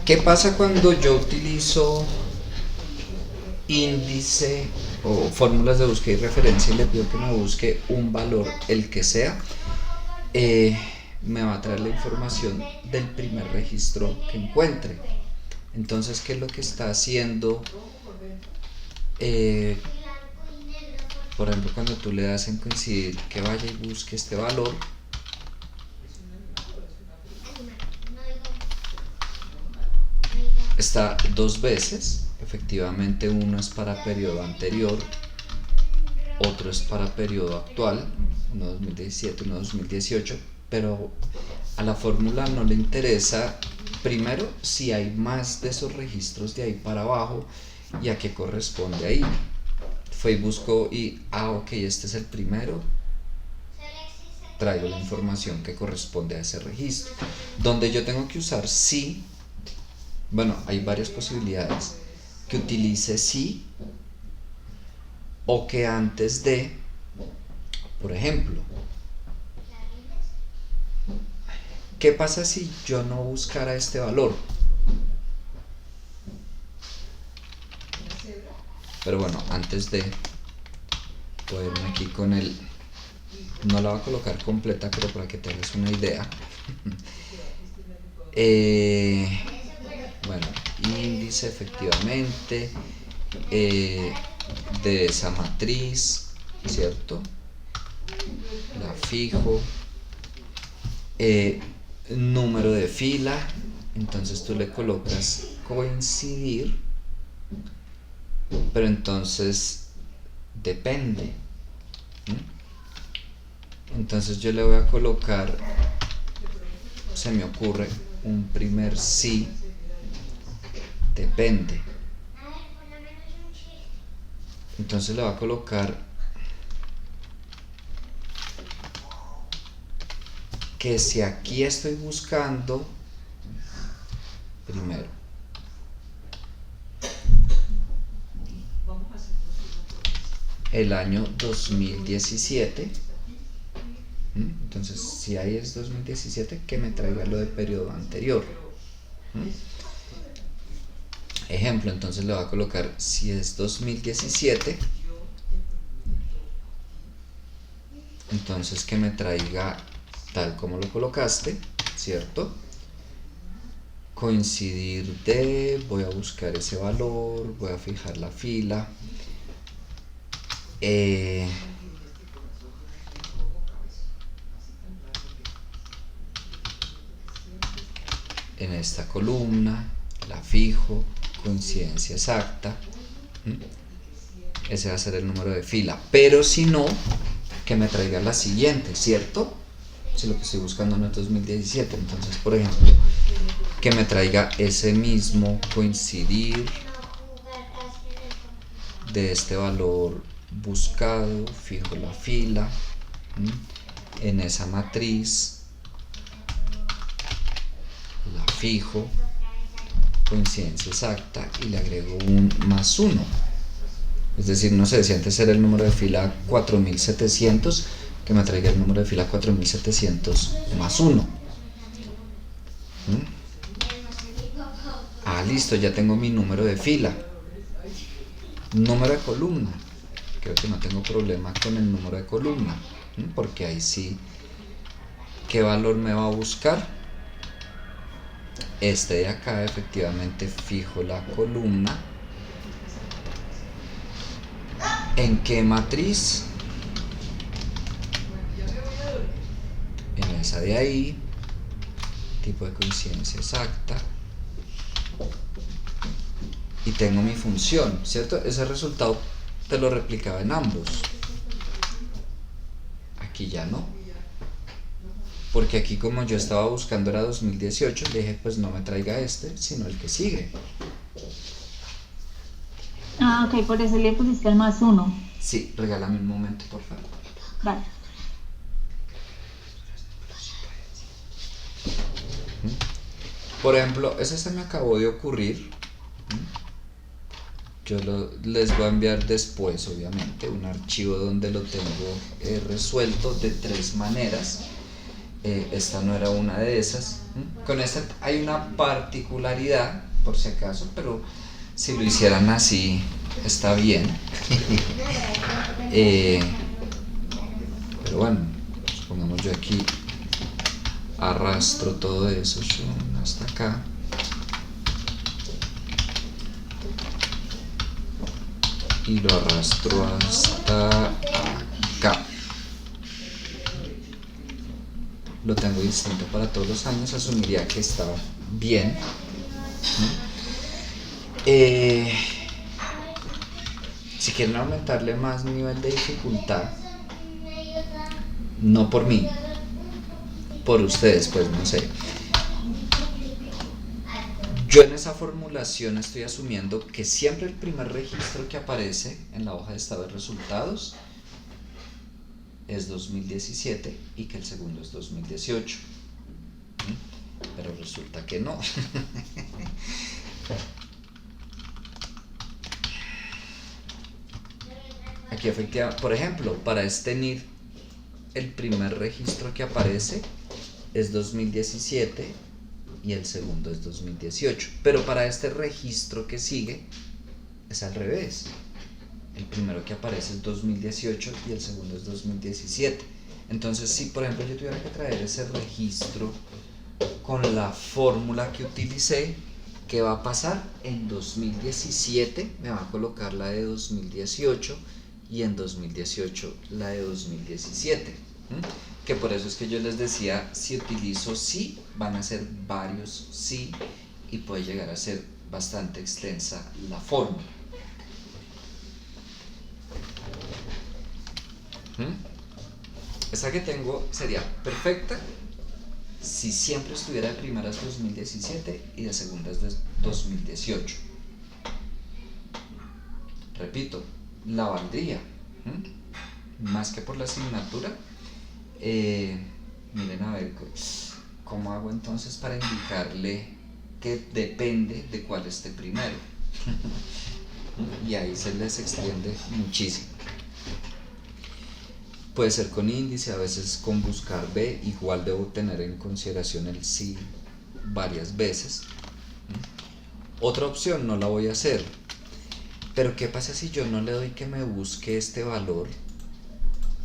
¿Qué pasa cuando yo utilizo índice o fórmulas de búsqueda y referencia y le pido que me busque un valor, el que sea? Me va a traer la información del primer registro que encuentre. Entonces, ¿qué es lo que está haciendo? Eh, por ejemplo, cuando tú le das en coincidir que vaya y busque este valor, está dos veces. Efectivamente, uno es para periodo anterior, otro es para periodo actual, uno 2017, uno 2018, pero a la fórmula no le interesa primero si hay más de esos registros de ahí para abajo y a qué corresponde ahí. Fue y buscó y, ok, este es el primero, traigo la información que corresponde a ese registro. Donde yo tengo que usar sí, bueno, hay varias posibilidades. Que utilice sí o que antes de, por ejemplo, ¿qué pasa si yo no buscara este valor? Pero bueno, antes de ponerme aquí con el... No la voy a colocar completa, pero para que tengas una idea. Bueno, índice efectivamente de esa matriz, ¿cierto? La fijo. Número de fila, entonces tú le colocas coincidir, pero entonces depende. Entonces yo le voy a colocar, se me ocurre, un primer sí, depende. Entonces le voy a colocar que si aquí estoy buscando, primero, el año 2017, entonces si ahí es 2017, que me traiga lo de periodo anterior. Ejemplo, entonces le voy a colocar, si es 2017, entonces que me traiga tal como lo colocaste, ¿cierto? Coincidir de, voy a buscar ese valor, voy a fijar la fila. En esta columna la fijo, coincidencia exacta. Ese va a ser el número de fila, pero si no, que me traiga la siguiente, ¿cierto? Si lo que estoy buscando no es 2017, entonces por ejemplo que me traiga ese mismo coincidir de este valor buscado, fijo la fila en esa matriz, la fijo, coincidencia exacta y le agrego un más 1. Es decir, no sé, si antes era el número de fila 4700, que me traiga el número de fila 4700 más 1. Listo, ya tengo mi número de fila. Número de columna. Creo que no tengo problema con el número de columna, porque ahí sí, ¿qué valor me va a buscar? Este de acá, efectivamente, fijo la columna. ¿En qué matriz? En esa de ahí. Tipo de coincidencia exacta. Y tengo mi función, ¿cierto? Ese resultado te lo replicaba en ambos. Aquí ya no. Porque aquí, como yo estaba buscando era 2018, le dije, pues no me traiga este, sino el que sigue. Ok, por eso le pusiste el más 1. Sí, regálame un momento, por favor. Vale. Por ejemplo, ese se me acabó de ocurrir. Yo les voy a enviar después, obviamente, un archivo donde lo tengo resuelto de 3 maneras. esta no era una de esas. Con esta hay una particularidad, por si acaso, pero si lo hicieran así está bien. Pero bueno, supongamos yo aquí arrastro todo eso hasta acá. Y lo arrastro hasta acá. Lo tengo distinto para todos los años, asumiría que está bien. Si quieren aumentarle más nivel de dificultad, no por mí, por ustedes, pues no sé. Yo en esa formulación estoy asumiendo que siempre el primer registro que aparece en la hoja de estado de resultados es 2017 y que el segundo es 2018. Pero resulta que no. Aquí efectivamente, por ejemplo, para este NID, el primer registro que aparece es 2017 y el segundo es 2018. Pero para este registro que sigue es al revés. El primero que aparece es 2018 y el segundo es 2017. Entonces, si por ejemplo yo tuviera que traer ese registro con la fórmula que utilicé, ¿qué va a pasar? En 2017 me va a colocar la de 2018 y en 2018 la de 2017. Que por eso es que yo les decía, si utilizo sí, van a ser varios sí y puede llegar a ser bastante extensa la fórmula. Esta que tengo sería perfecta si siempre estuviera de primeras 2017 y de segundas 2018. Repito, la valdría, más que por la asignatura. Miren a ver cómo hago entonces para indicarle que depende de cuál esté primero. Y ahí se les extiende muchísimo. Puede ser con índice, a veces con buscar B, igual debo tener en consideración el sí varias veces. Otra opción no la voy a hacer, pero ¿qué pasa si yo no le doy que me busque este valor,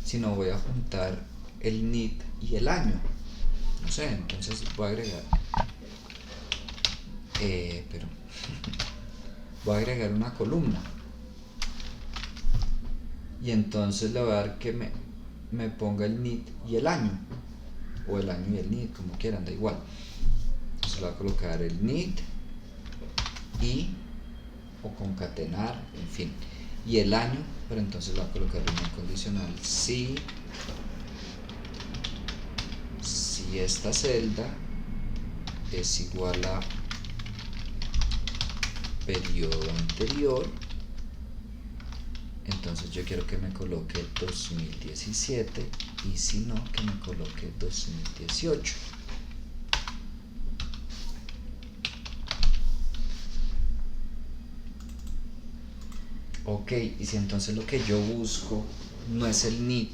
sino voy a juntar el NID y el año? No sé, entonces voy a agregar voy a agregar una columna y entonces le voy a dar que me ponga el NID y el año, o el año y el NID, como quieran, da igual. Entonces le voy a colocar el NID y, o concatenar, en fin, y el año, pero entonces le voy a colocar una condicional si esta celda es igual a periodo anterior, entonces yo quiero que me coloque 2017 y si no, que me coloque 2018. Ok, y si entonces lo que yo busco no es el NID,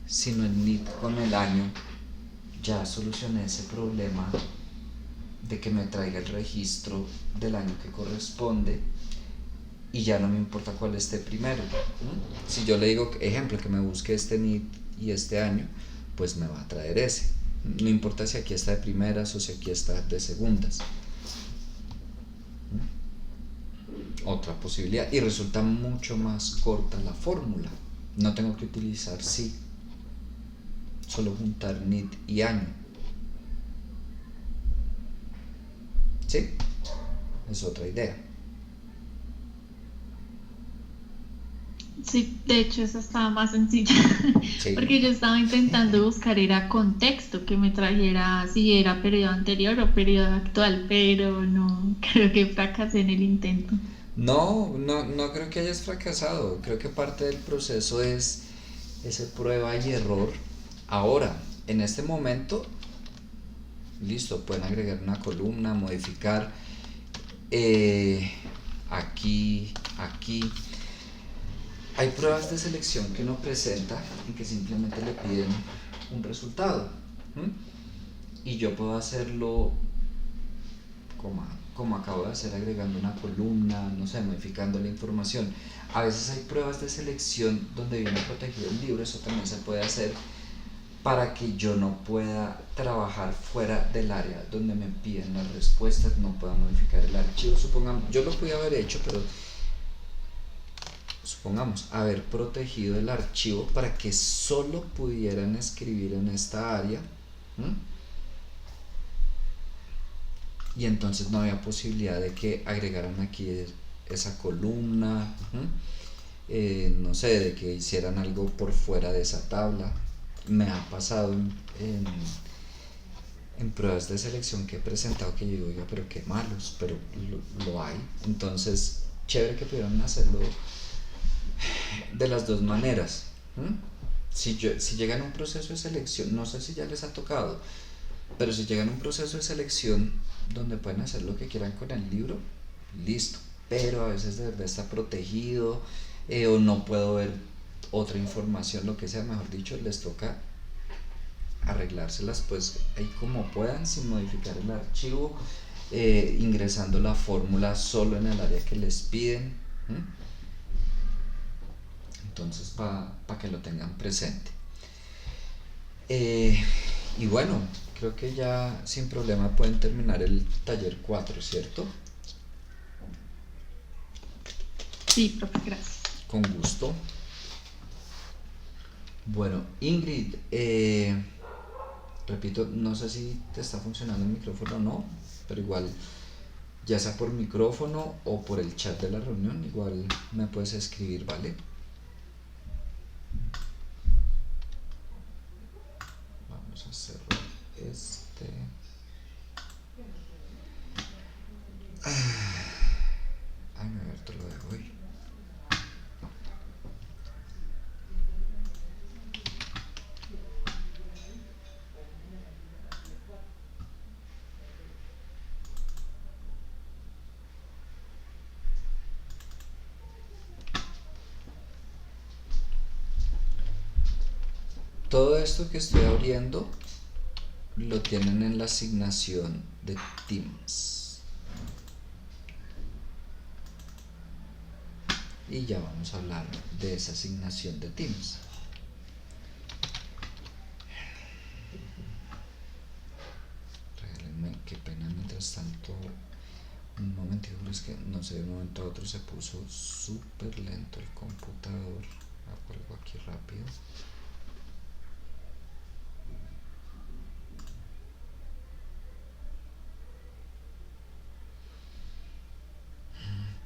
sino el NID con el año, ya solucioné ese problema de que me traiga el registro del año que corresponde y ya no me importa cuál esté primero. Si yo le digo, ejemplo, que me busque este NID y este año, pues me va a traer ese. No importa si aquí está de primeras o si aquí está de segundas. Otra posibilidad, y resulta mucho más corta la fórmula. No tengo que utilizar sí, solo juntar NID y año. ¿Sí? Es otra idea. Sí, de hecho esa estaba más sencilla. Sí. Porque yo estaba intentando buscar era contexto, que me trajera si era periodo anterior o periodo actual, pero no, creo que fracasé en el intento. No creo que hayas fracasado. Creo que parte del proceso es ese prueba y error. Ahora, en este momento, listo, pueden agregar una columna, modificar aquí. Hay pruebas de selección que uno presenta y que simplemente le piden un resultado. ¿m? Y yo puedo hacerlo como acabo de hacer, agregando una columna, no sé, modificando la información. A veces hay pruebas de selección donde viene protegido el libro, eso también se puede hacer para que yo no pueda trabajar fuera del área donde me piden las respuestas, no pueda modificar el archivo. Supongamos, yo lo pude haber hecho, pero supongamos haber protegido el archivo para que solo pudieran escribir en esta área. ¿Mm? Y entonces no había posibilidad de que agregaran aquí esa columna, no sé, de que hicieran algo por fuera de esa tabla. Me ha pasado en pruebas de selección que he presentado que yo digo, oiga, pero qué malos, pero lo hay. Entonces, chévere que pudieran hacerlo de las dos maneras. Si llegan a un proceso de selección, no sé si ya les ha tocado, pero si llegan a un proceso de selección donde pueden hacer lo que quieran con el libro, listo. Pero a veces de verdad está protegido, o no puedo ver otra información, lo que sea, mejor dicho, les toca arreglárselas pues ahí como puedan, sin modificar el archivo, ingresando la fórmula solo en el área que les piden. Entonces, para que lo tengan presente. Y bueno, creo que ya sin problema pueden terminar el taller 4, ¿cierto? Sí, profe, gracias. Con gusto. Bueno, Ingrid, repito, no sé si te está funcionando el micrófono o no, pero igual, ya sea por micrófono o por el chat de la reunión, igual me puedes escribir, ¿vale? Vamos a cerrar este. Ay, me voy a ver lo de hoy. Todo esto que estoy abriendo lo tienen en la asignación de Teams. Y ya vamos a hablar de esa asignación de Teams. Regálenme, qué pena, mientras tanto, un momentito, es que no sé, de un momento a otro se puso súper lento el computador. Hago algo aquí rápido.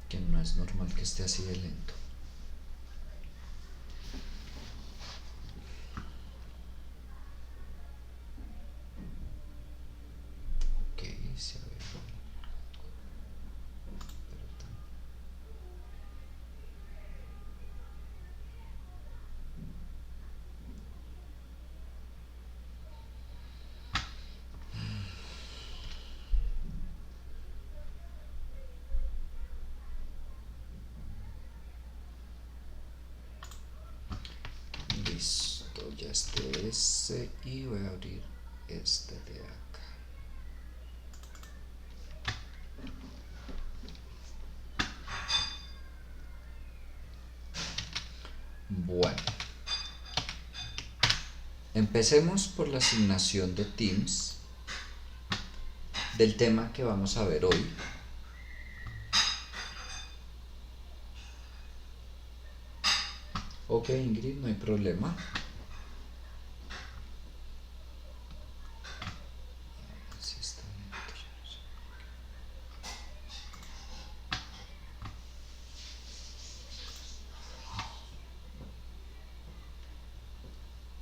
Que no es normal que esté así de lento. Ok, se abre. Listo, ya esté ese y voy a abrir este de acá. Bueno, empecemos por la asignación de Teams del tema que vamos a ver hoy. Ok, Ingrid, no hay problema. Así está lento, yo no sé.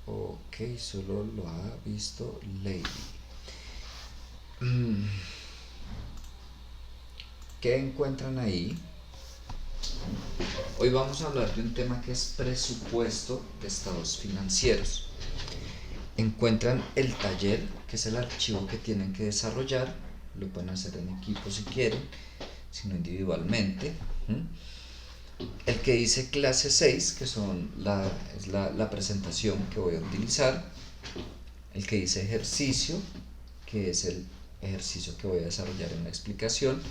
Ok, solo lo ha visto Lady. ¿Qué encuentran ahí? Hoy vamos a hablar de un tema que es presupuesto de estados financieros. Encuentran el taller, que es el archivo que tienen que desarrollar. Lo pueden hacer en equipo si quieren, sino individualmente. El que dice clase 6, que es la presentación que voy a utilizar. el que dice ejercicio, que es el ejercicio que voy a desarrollar en la explicación.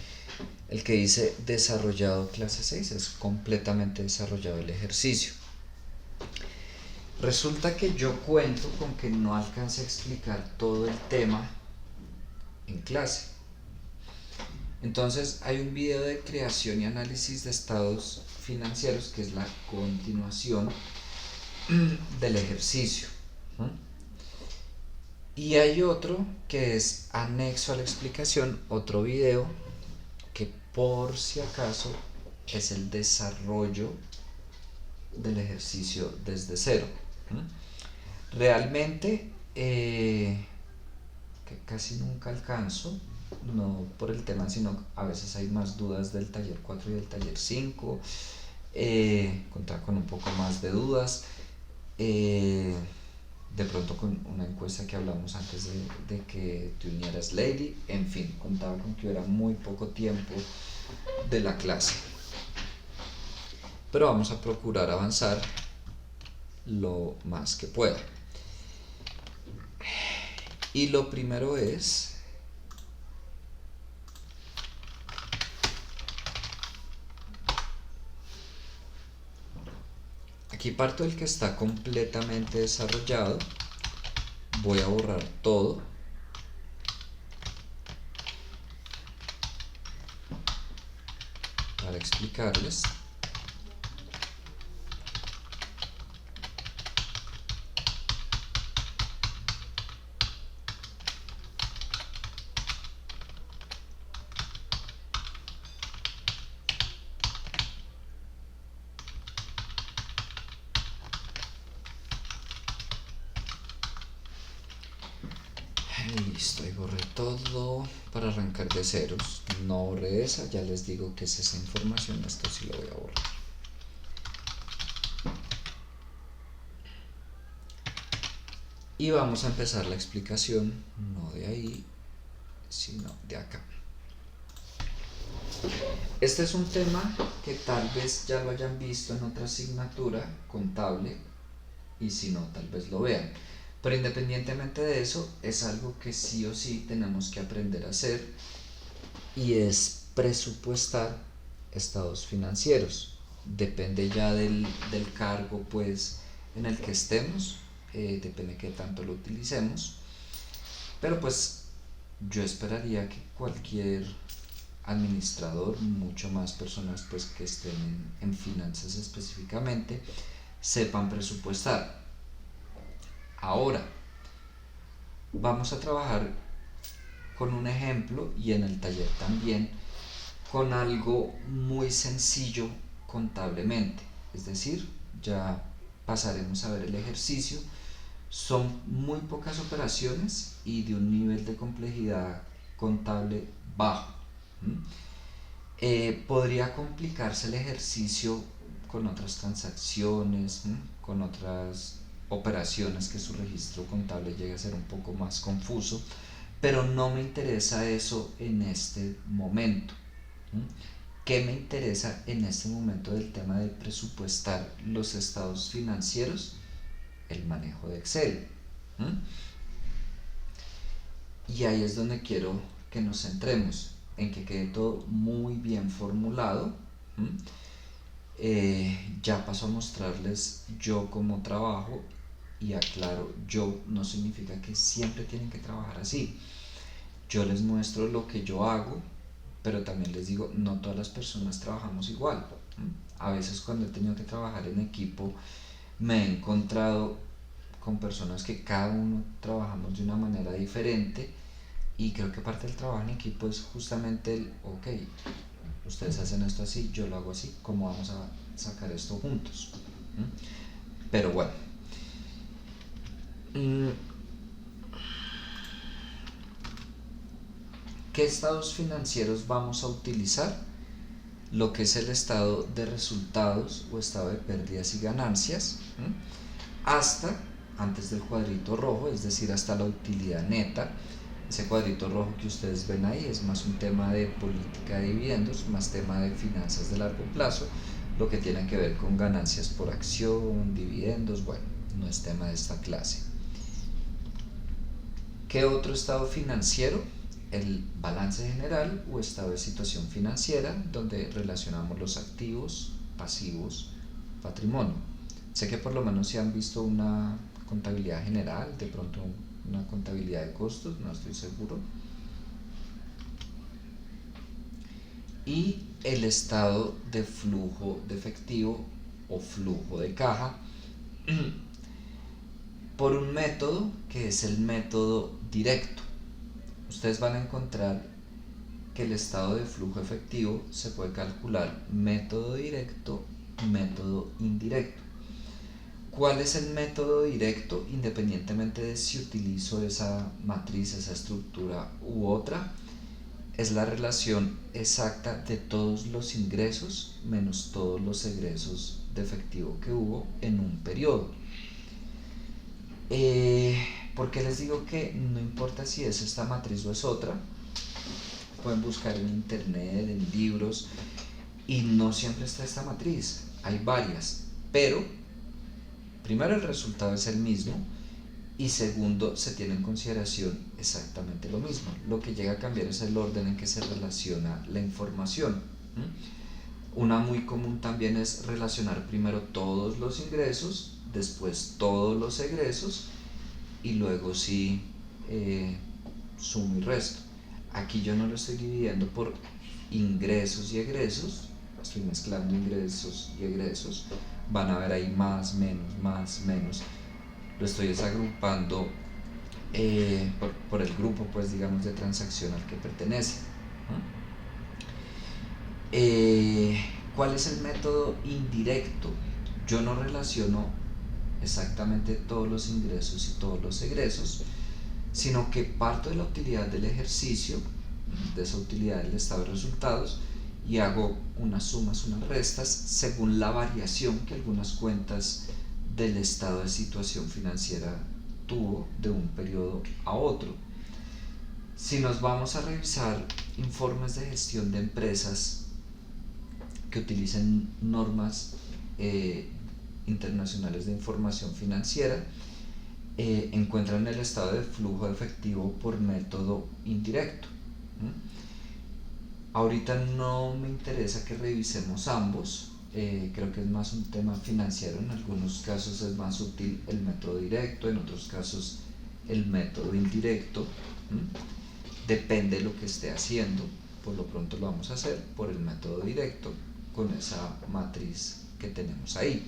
El que dice desarrollado clase 6 es completamente desarrollado el ejercicio. Resulta que yo cuento con que no alcancé a explicar todo el tema en clase. Entonces hay un video de creación y análisis de estados financieros que es la continuación del ejercicio. Y hay otro que es anexo a la explicación, otro video que por si acaso es el desarrollo del ejercicio desde cero. Realmente que casi nunca alcanzo, no por el tema, sino a veces hay más dudas del taller 4 y del taller 5, contar con un poco más de dudas, de pronto con una encuesta que hablamos antes de que te unieras, Lady, en fin, contaba con que hubiera muy poco tiempo de la clase, pero vamos a procurar avanzar lo más que pueda. Y lo primero es aquí parto del que está completamente desarrollado. Voy a borrar todo para explicarles. Listo, ahí borré todo para arrancar de ceros. No borré esa, ya les digo que es esa información, esto sí lo voy a borrar. Y vamos a empezar la explicación, no de ahí, sino de acá. Este es un tema que tal vez ya lo hayan visto en otra asignatura contable, y si no, tal vez lo vean. Pero independientemente de eso, es algo que sí o sí tenemos que aprender a hacer, y es presupuestar estados financieros. Depende ya del cargo pues en el que estemos, depende de qué tanto lo utilicemos, pero pues yo esperaría que cualquier administrador, mucho más personas pues que estén en finanzas específicamente, sepan presupuestar. Ahora vamos a trabajar con un ejemplo, y en el taller también, con algo muy sencillo contablemente, es decir, ya pasaremos a ver el ejercicio. Son muy pocas operaciones y de un nivel de complejidad contable bajo. Podría complicarse el ejercicio con otras transacciones, con otras operaciones que su registro contable llegue a ser un poco más confuso, pero no me interesa eso en este momento. ¿Qué me interesa en este momento del tema de presupuestar los estados financieros? El manejo de Excel. Y ahí es donde quiero que nos centremos, en que quede todo muy bien formulado. Ya paso a mostrarles yo cómo trabajo, y aclaro, yo no significa que siempre tienen que trabajar así. Yo les muestro lo que yo hago, pero también les digo, no todas las personas trabajamos igual. A veces cuando he tenido que trabajar en equipo, me he encontrado con personas que cada uno trabajamos de una manera diferente, y creo que parte del trabajo en equipo es justamente el, ok, ustedes hacen esto así, yo lo hago así, ¿cómo vamos a sacar esto juntos? Pero bueno, ¿qué estados financieros vamos a utilizar? Lo que es el estado de resultados o estado de pérdidas y ganancias, hasta antes del cuadrito rojo, es decir, hasta la utilidad neta. Ese cuadrito rojo que ustedes ven ahí es más un tema de política de dividendos, más tema de finanzas de largo plazo, lo que tiene que ver con ganancias por acción, dividendos, bueno, no es tema de esta clase. ¿Qué otro estado financiero? El balance general o estado de situación financiera, donde relacionamos los activos, pasivos, patrimonio. Sé que por lo menos si han visto una contabilidad general, de pronto una contabilidad de costos, no estoy seguro. Y el estado de flujo de efectivo o flujo de caja por un método que es el método directo. Ustedes van a encontrar que el estado de flujo efectivo se puede calcular método directo y método indirecto. ¿Cuál es el método directo? Independientemente de si utilizo esa matriz, esa estructura u otra, es la relación exacta de todos los ingresos menos todos los egresos de efectivo que hubo en un periodo. ¿Por qué les digo que no importa si es esta matriz o es otra? Pueden buscar en internet, en libros, y no siempre está esta matriz, hay varias, pero primero el resultado es el mismo y segundo se tiene en consideración exactamente lo mismo. Lo que llega a cambiar es el orden en que se relaciona la información. Una muy común también es relacionar primero todos los ingresos, después todos los egresos y luego sí sumo y resto. Aquí yo no lo estoy dividiendo por ingresos y egresos, estoy mezclando ingresos y egresos, van a ver ahí más, menos, lo estoy desagrupando por el grupo, pues digamos, de transacción al que pertenece. ¿Cuál es el método indirecto? Yo no relaciono exactamente todos los ingresos y todos los egresos, sino que parto de la utilidad del ejercicio, de esa utilidad del estado de resultados, y hago unas sumas, unas restas, según la variación que algunas cuentas del estado de situación financiera tuvo de un periodo a otro. Si nos vamos a revisar informes de gestión de empresas que utilicen normas internacionales de información financiera, encuentran el estado de flujo de efectivo por método indirecto. Ahorita no me interesa que revisemos ambos, creo que es más un tema financiero, en algunos casos es más útil el método directo, en otros casos el método indirecto, depende de lo que esté haciendo. Por lo pronto lo vamos a hacer por el método directo con esa matriz que tenemos ahí.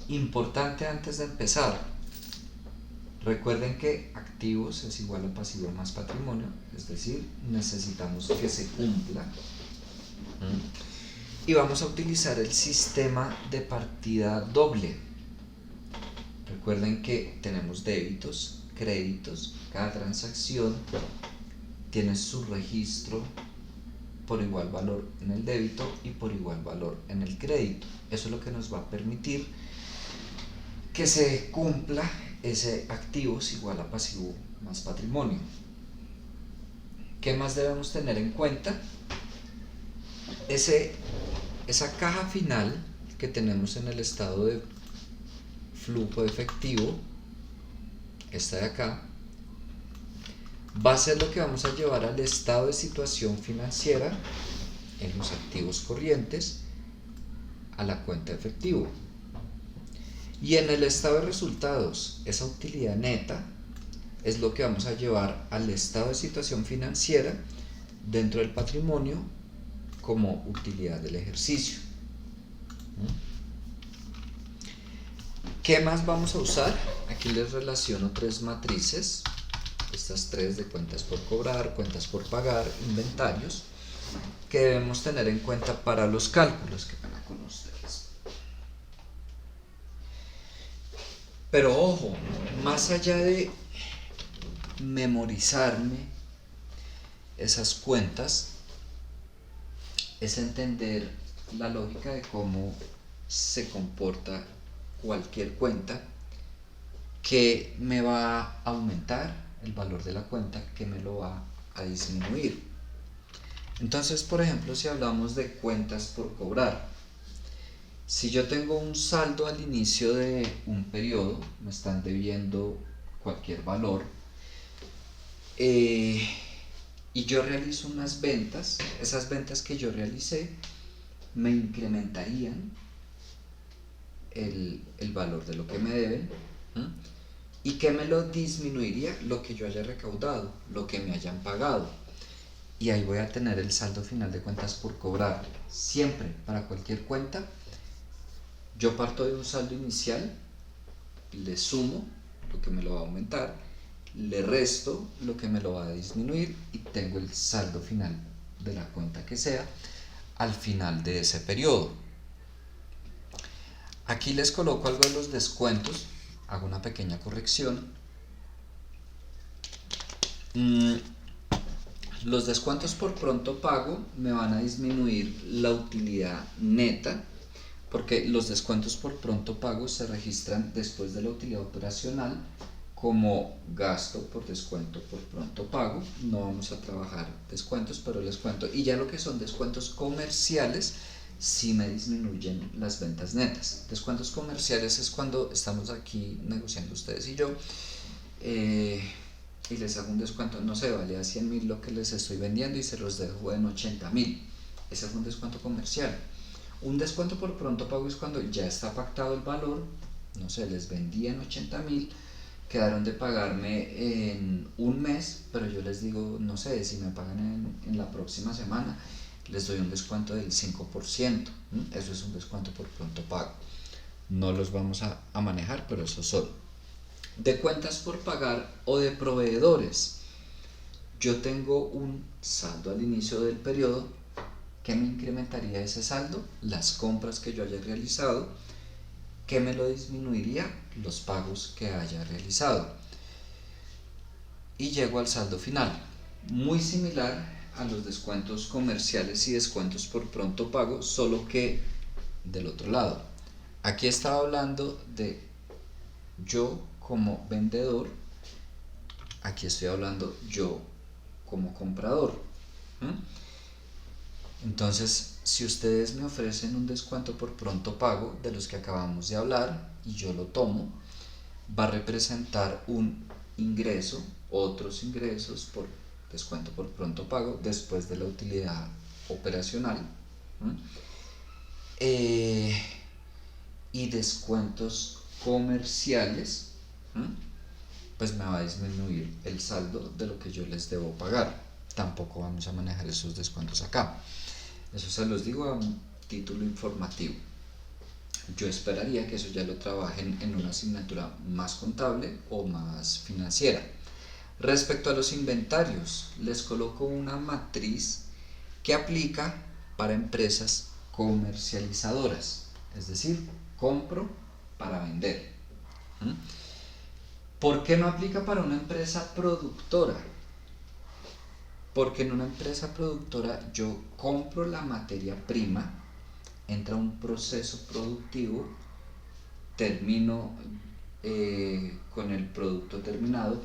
Importante antes de empezar, recuerden que activos es igual a pasivo más patrimonio, es decir, necesitamos que se cumpla. Y vamos a utilizar el sistema de partida doble. Recuerden que tenemos débitos, créditos, cada transacción tiene su registro por igual valor en el débito y por igual valor en el crédito. Eso es lo que nos va a permitir que se cumpla ese activo es igual a pasivo más patrimonio. ¿Qué más debemos tener en cuenta? Esa caja final que tenemos en el estado de flujo de efectivo, esta de acá, va a ser lo que vamos a llevar al estado de situación financiera en los activos corrientes a la cuenta de efectivo. Y en el estado de resultados, esa utilidad neta es lo que vamos a llevar al estado de situación financiera dentro del patrimonio como utilidad del ejercicio. ¿Qué más vamos a usar? Aquí les relaciono tres matrices, estas tres de cuentas por cobrar, cuentas por pagar, inventarios, que debemos tener en cuenta para los cálculos que van a con ustedes. Pero ojo, más allá de memorizarme esas cuentas, es entender la lógica de cómo se comporta cualquier cuenta que me va a aumentar el valor de la cuenta, que me lo va a disminuir. Entonces, por ejemplo, si hablamos de cuentas por cobrar, Si yo tengo un saldo al inicio de un periodo, me están debiendo cualquier valor, y yo realizo unas ventas, esas ventas que yo realicé me incrementarían el valor de lo que me deben. ¿Mm? ¿Y qué me lo disminuiría? Lo que yo haya recaudado, lo que me hayan pagado. Y ahí voy a tener el saldo final de cuentas por cobrar. Siempre, para cualquier cuenta, yo parto de un saldo inicial, le sumo lo que me lo va a aumentar, le resto lo que me lo va a disminuir y tengo el saldo final de la cuenta que sea al final de ese periodo. Aquí les coloco algo de los descuentos, hago una pequeña corrección. Los descuentos por pronto pago me van a disminuir la utilidad neta, porque los descuentos por pronto pago se registran después de la utilidad operacional como gasto por descuento por pronto pago. No vamos a trabajar descuentos, pero les cuento. Y ya lo que son descuentos comerciales, sí me disminuyen las ventas netas. Descuentos comerciales es cuando estamos aquí negociando ustedes y yo, y les hago un descuento, no sé, vale a 100.000 lo que les estoy vendiendo y se los dejo en 80.000. Ese es un descuento comercial. Un descuento por pronto pago es cuando ya está pactado el valor, no sé, les vendí en 80.000, quedaron de pagarme en un mes, pero yo les digo, no sé, si me pagan en la próxima semana, les doy un descuento del 5%. Eso es un descuento por pronto pago. No los vamos a manejar, pero esos son. De cuentas por pagar o de proveedores, yo tengo un saldo al inicio del periodo. ¿Qué me incrementaría ese saldo? Las compras que yo haya realizado. ¿Qué me lo disminuiría? Los pagos que haya realizado. Y llego al saldo final. Muy similar a los descuentos comerciales y descuentos por pronto pago, solo que del otro lado. Aquí estaba hablando de yo como vendedor, aquí estoy hablando yo como comprador. Entonces, si ustedes me ofrecen un descuento por pronto pago de los que acabamos de hablar y yo lo tomo, va a representar un ingreso, otros ingresos por descuento por pronto pago después de la utilidad operacional, y descuentos comerciales, pues me va a disminuir el saldo de lo que yo les debo pagar. Tampoco vamos a manejar esos descuentos acá. Eso se los digo a un título informativo. Yo esperaría que eso ya lo trabajen en una asignatura más contable o más financiera. Respecto a los inventarios, les coloco una matriz que aplica para empresas comercializadoras, es decir, compro para vender. ¿Por qué no aplica para una empresa productora? Porque en una empresa productora yo compro la materia prima, entra un proceso productivo, termino con el producto terminado,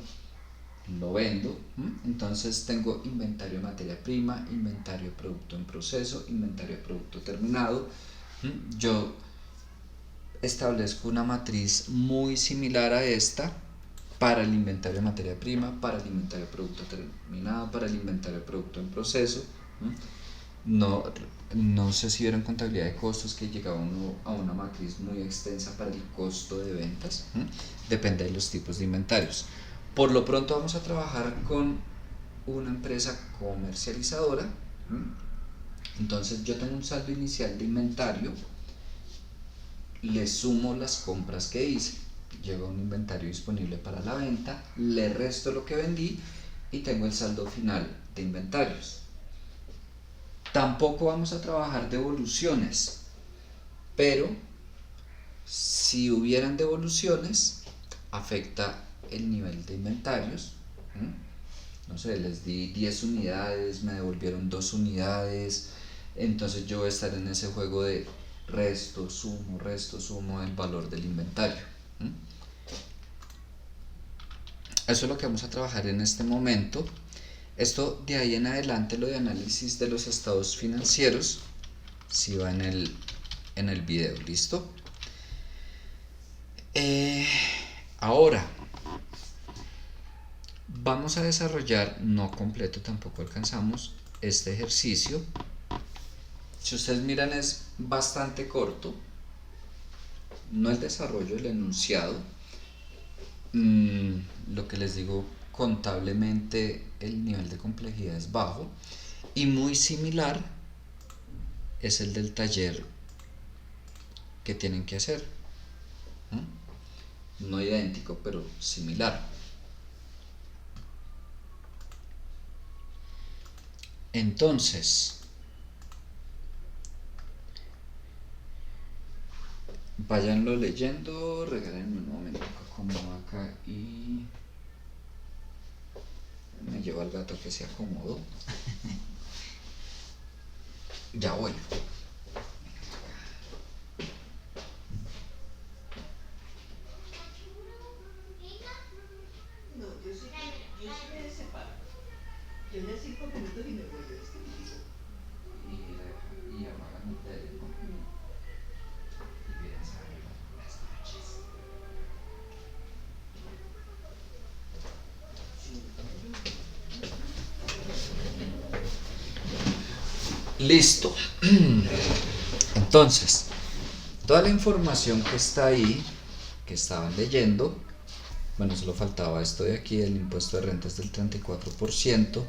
lo vendo. Entonces tengo inventario de materia prima, inventario de producto en proceso, inventario de producto terminado. Yo establezco una matriz muy similar a esta para el inventario de materia prima, para el inventario de producto terminado, para el inventario de producto en proceso. No sé si vieron contabilidad de costos que llegaba uno a una matriz muy extensa para el costo de ventas. Depende de los tipos de inventarios. Por lo pronto vamos a trabajar con una empresa comercializadora. Entonces yo tengo un saldo inicial de inventario, le sumo las compras que hice, llego a un inventario disponible para la venta, le resto lo que vendí y tengo el saldo final de inventarios. Tampoco vamos a trabajar devoluciones, pero si hubieran devoluciones afecta el nivel de inventarios. No sé, les di 10 unidades, me devolvieron 2 unidades, entonces yo voy a estar en ese juego de resto, sumo el valor del inventario. Eso es lo que vamos a trabajar en este momento. Esto de ahí en adelante, lo de análisis de los estados financieros, si va en el en el video, ¿listo? Ahora vamos a desarrollar, no completo, tampoco alcanzamos este ejercicio. Si ustedes miran, es bastante corto, no el desarrollo, el enunciado. Lo que les digo, contablemente el nivel de complejidad es bajo y muy similar es el del taller que tienen que hacer. No idéntico, pero similar. Entonces, váyanlo leyendo, regálenme un momento como acá y me llevo al gato que se acomodó. Ya vuelvo. No, yo sí me separo. Yo ya 5 minutos y me voy. Y apagan el teléfono y vienes a ver las noches. Listo. Entonces, toda la información que está ahí, que estaban leyendo, bueno, solo faltaba esto de aquí, el impuesto de rentas del 34%,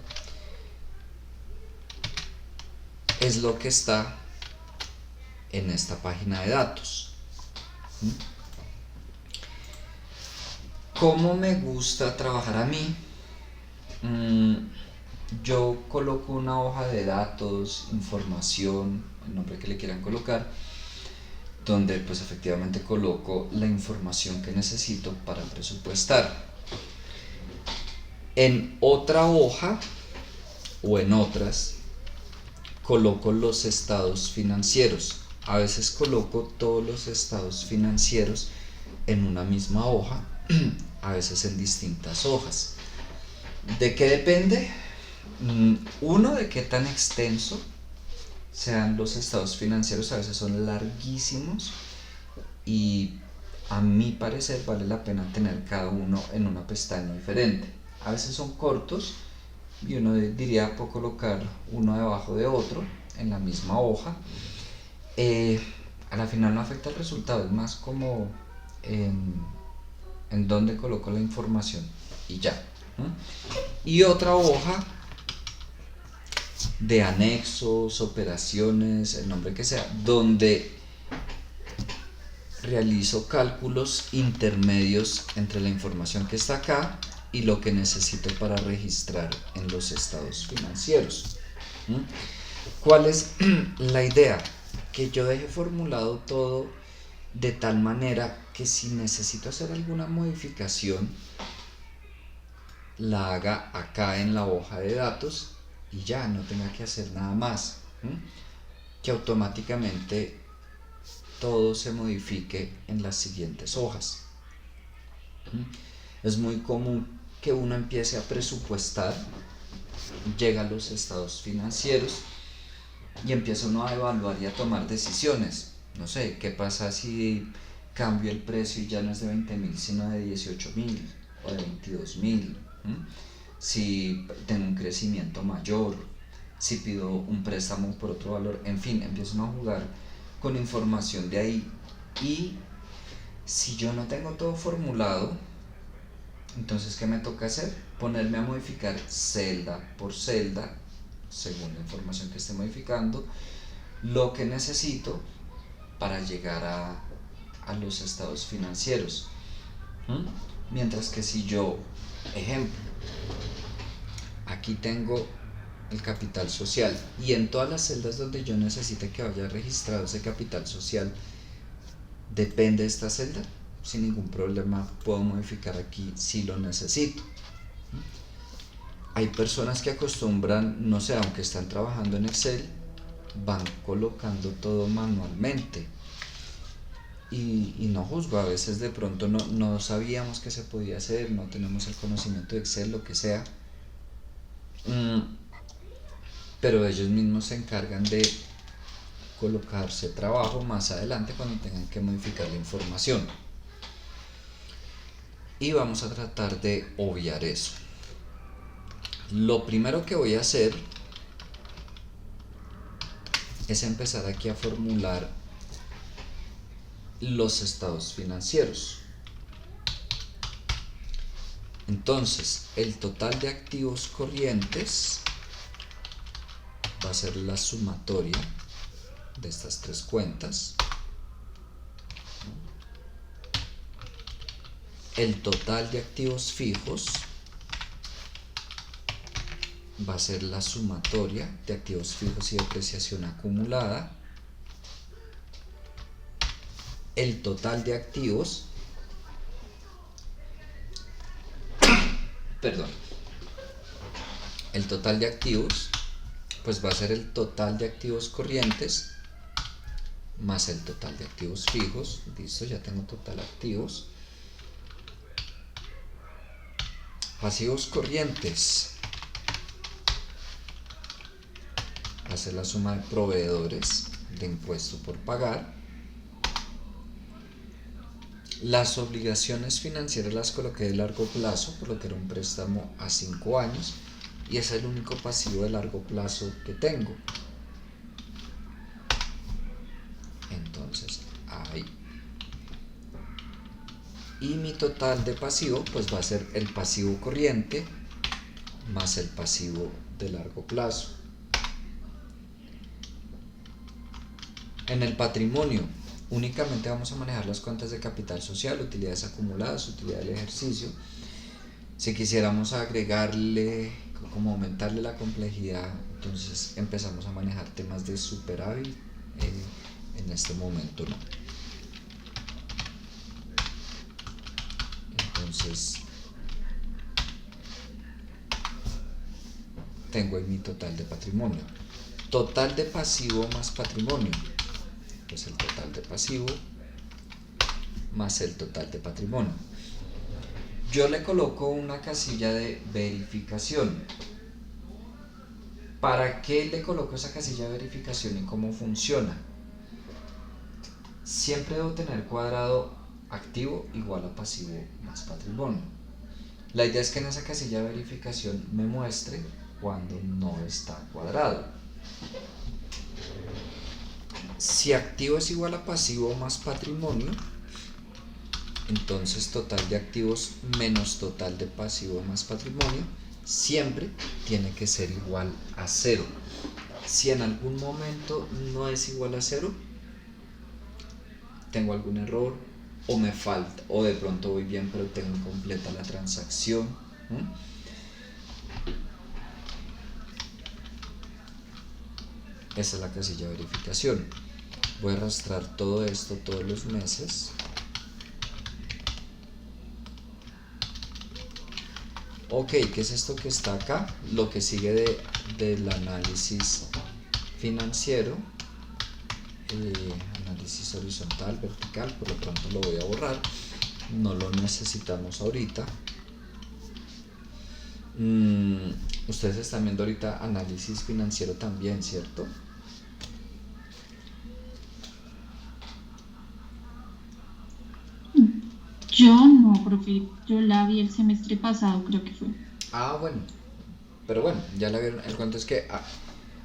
es lo que está en esta página de datos. ¿Cómo me gusta trabajar a mí? Yo coloco una hoja de datos, información, el nombre que le quieran colocar, donde pues efectivamente coloco la información que necesito para presupuestar. En otra hoja o en otras coloco los estados financieros. A veces coloco todos los estados financieros en una misma hoja, a veces en distintas hojas. ¿De qué depende? Uno, de qué tan extenso sean los estados financieros. A veces son larguísimos y a mi parecer vale la pena tener cada uno en una pestaña diferente. A veces son cortos y uno diría puedo colocar uno debajo de otro en la misma hoja. A la final no afecta el resultado, es más como en dónde coloco la información y ya. Y otra hoja de anexos, operaciones, el nombre que sea, donde realizo cálculos intermedios entre la información que está acá y lo que necesito para registrar en los estados financieros. ¿Cuál es la idea? Que yo deje formulado todo de tal manera que si necesito hacer alguna modificación, la haga acá en la hoja de datos y ya no tenga que hacer nada más. Que automáticamente todo se modifique en las siguientes hojas. Es muy común que uno empiece a presupuestar, llega a los estados financieros y empieza uno a evaluar y a tomar decisiones. No sé, ¿qué pasa si cambio el precio y ya no es de 20.000 sino de 18.000 o de 22.000? Si tengo un crecimiento mayor, si pido un préstamo por otro valor, en fin, empiezo uno a jugar con información de ahí. Y si yo no tengo todo formulado, entonces ¿qué me toca hacer? Ponerme a modificar celda por celda, según la información que esté modificando, lo que necesito para llegar a los estados financieros. Mientras que si yo, ejemplo, aquí tengo el capital social y en todas las celdas donde yo necesite que vaya registrado ese capital social, depende de esta celda, sin ningún problema puedo modificar aquí si lo necesito. Hay personas que acostumbran, no sé, aunque están trabajando en Excel, van colocando todo manualmente. Y no juzgo, a veces de pronto no sabíamos que se podía hacer, no tenemos el conocimiento de Excel, lo que sea. Pero ellos mismos se encargan de colocarse trabajo más adelante cuando tengan que modificar la información. Y vamos a tratar de obviar eso. Lo primero que voy a hacer es empezar aquí a formular los estados financieros. Entonces, el total de activos corrientes va a ser la sumatoria de estas tres cuentas. El total de activos fijos va a ser la sumatoria de activos fijos y depreciación acumulada. El total de activos, el total de activos pues va a ser el total de activos corrientes más el total de activos fijos. Listo, ya tengo total activos. Pasivos corrientes va a ser la suma de proveedores de impuesto por pagar. Las obligaciones financieras las coloqué de largo plazo, por lo que era un préstamo a 5 años y es el único pasivo de largo plazo que tengo. Entonces, ahí. Y mi total de pasivo pues va a ser el pasivo corriente más el pasivo de largo plazo. En el patrimonio únicamente vamos a manejar las cuentas de capital social, utilidades acumuladas, utilidad del ejercicio. Si quisiéramos agregarle, como aumentarle la complejidad, entonces empezamos a manejar temas de superávit. En este momento no. Entonces tengo ahí mi total de patrimonio. Total de pasivo más patrimonio. Pues el total de pasivo más el total de patrimonio. Yo le coloco una casilla de verificación. ¿Para qué le coloco esa casilla de verificación y cómo funciona? Siempre debo tener cuadrado activo igual a pasivo más patrimonio. La idea es que en esa casilla de verificación me muestre cuando no está cuadrado. Si activo es igual a pasivo más patrimonio, entonces total de activos menos total de pasivo más patrimonio siempre tiene que ser igual a 0. Si en algún momento no es igual a 0, tengo algún error o me falta, o de pronto voy bien pero tengo incompleta la transacción. Esa es la casilla de verificación. Voy a arrastrar todo esto todos los meses. Ok, ¿qué es esto que está acá? Lo que sigue del análisis financiero. Análisis horizontal, vertical, por lo pronto lo voy a borrar. No lo necesitamos ahorita. Ustedes están viendo ahorita análisis financiero también, ¿cierto? Yo no, profe. Yo la vi el semestre pasado, creo que fue. Ah, bueno. Pero bueno, ya la vieron. El cuento es que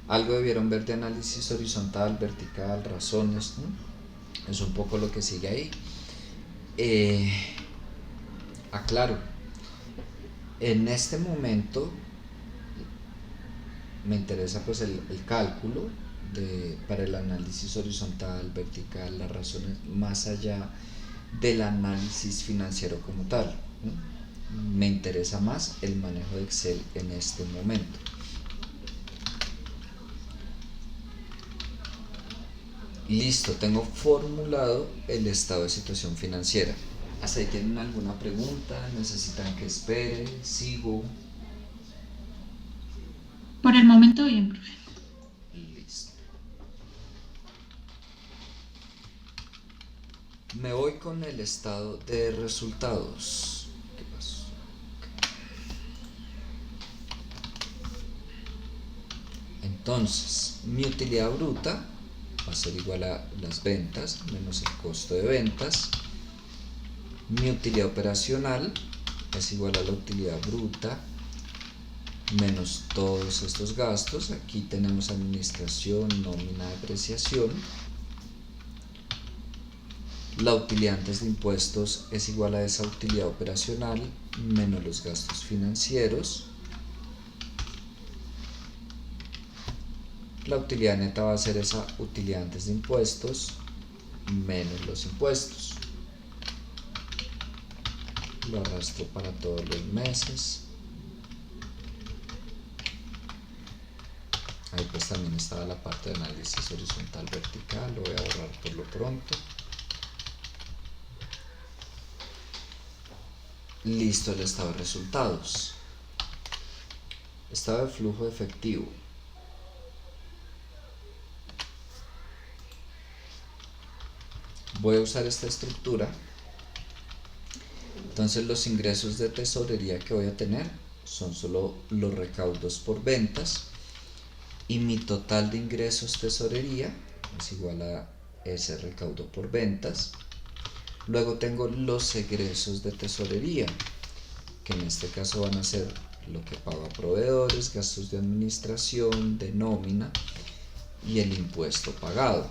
algo debieron ver de análisis horizontal, vertical, razones, ¿no? Es un poco lo que sigue ahí. Aclaro. En este momento me interesa pues el cálculo para el análisis horizontal, vertical, las razones más allá del análisis financiero como tal, ¿no? Me interesa más el manejo de Excel en este momento. Listo, tengo formulado el estado de situación financiera. ¿Hasta ahí tienen alguna pregunta? ¿Necesitan que espere? ¿Sigo? Por el momento bien, profe. Listo. Me voy con el estado de resultados. ¿Qué pasó? Entonces, mi utilidad bruta va a ser igual a las ventas menos el costo de ventas. Mi utilidad operacional es igual a la utilidad bruta menos todos estos gastos. Aquí tenemos administración, nómina, depreciación. La utilidad antes de impuestos es igual a esa utilidad operacional menos los gastos financieros. La utilidad neta va a ser esa utilidad antes de impuestos menos los impuestos. Lo arrastro para todos los meses. Ahí pues también estaba la parte de análisis horizontal vertical, lo voy a borrar por lo pronto. Listo el estado de resultados. Estado de flujo efectivo. Voy a usar esta estructura. Entonces los ingresos de tesorería que voy a tener son solo los recaudos por ventas. Y mi total de ingresos tesorería es igual a ese recaudo por ventas. Luego tengo los egresos de tesorería, que en este caso van a ser lo que pago a proveedores, gastos de administración, de nómina y el impuesto pagado.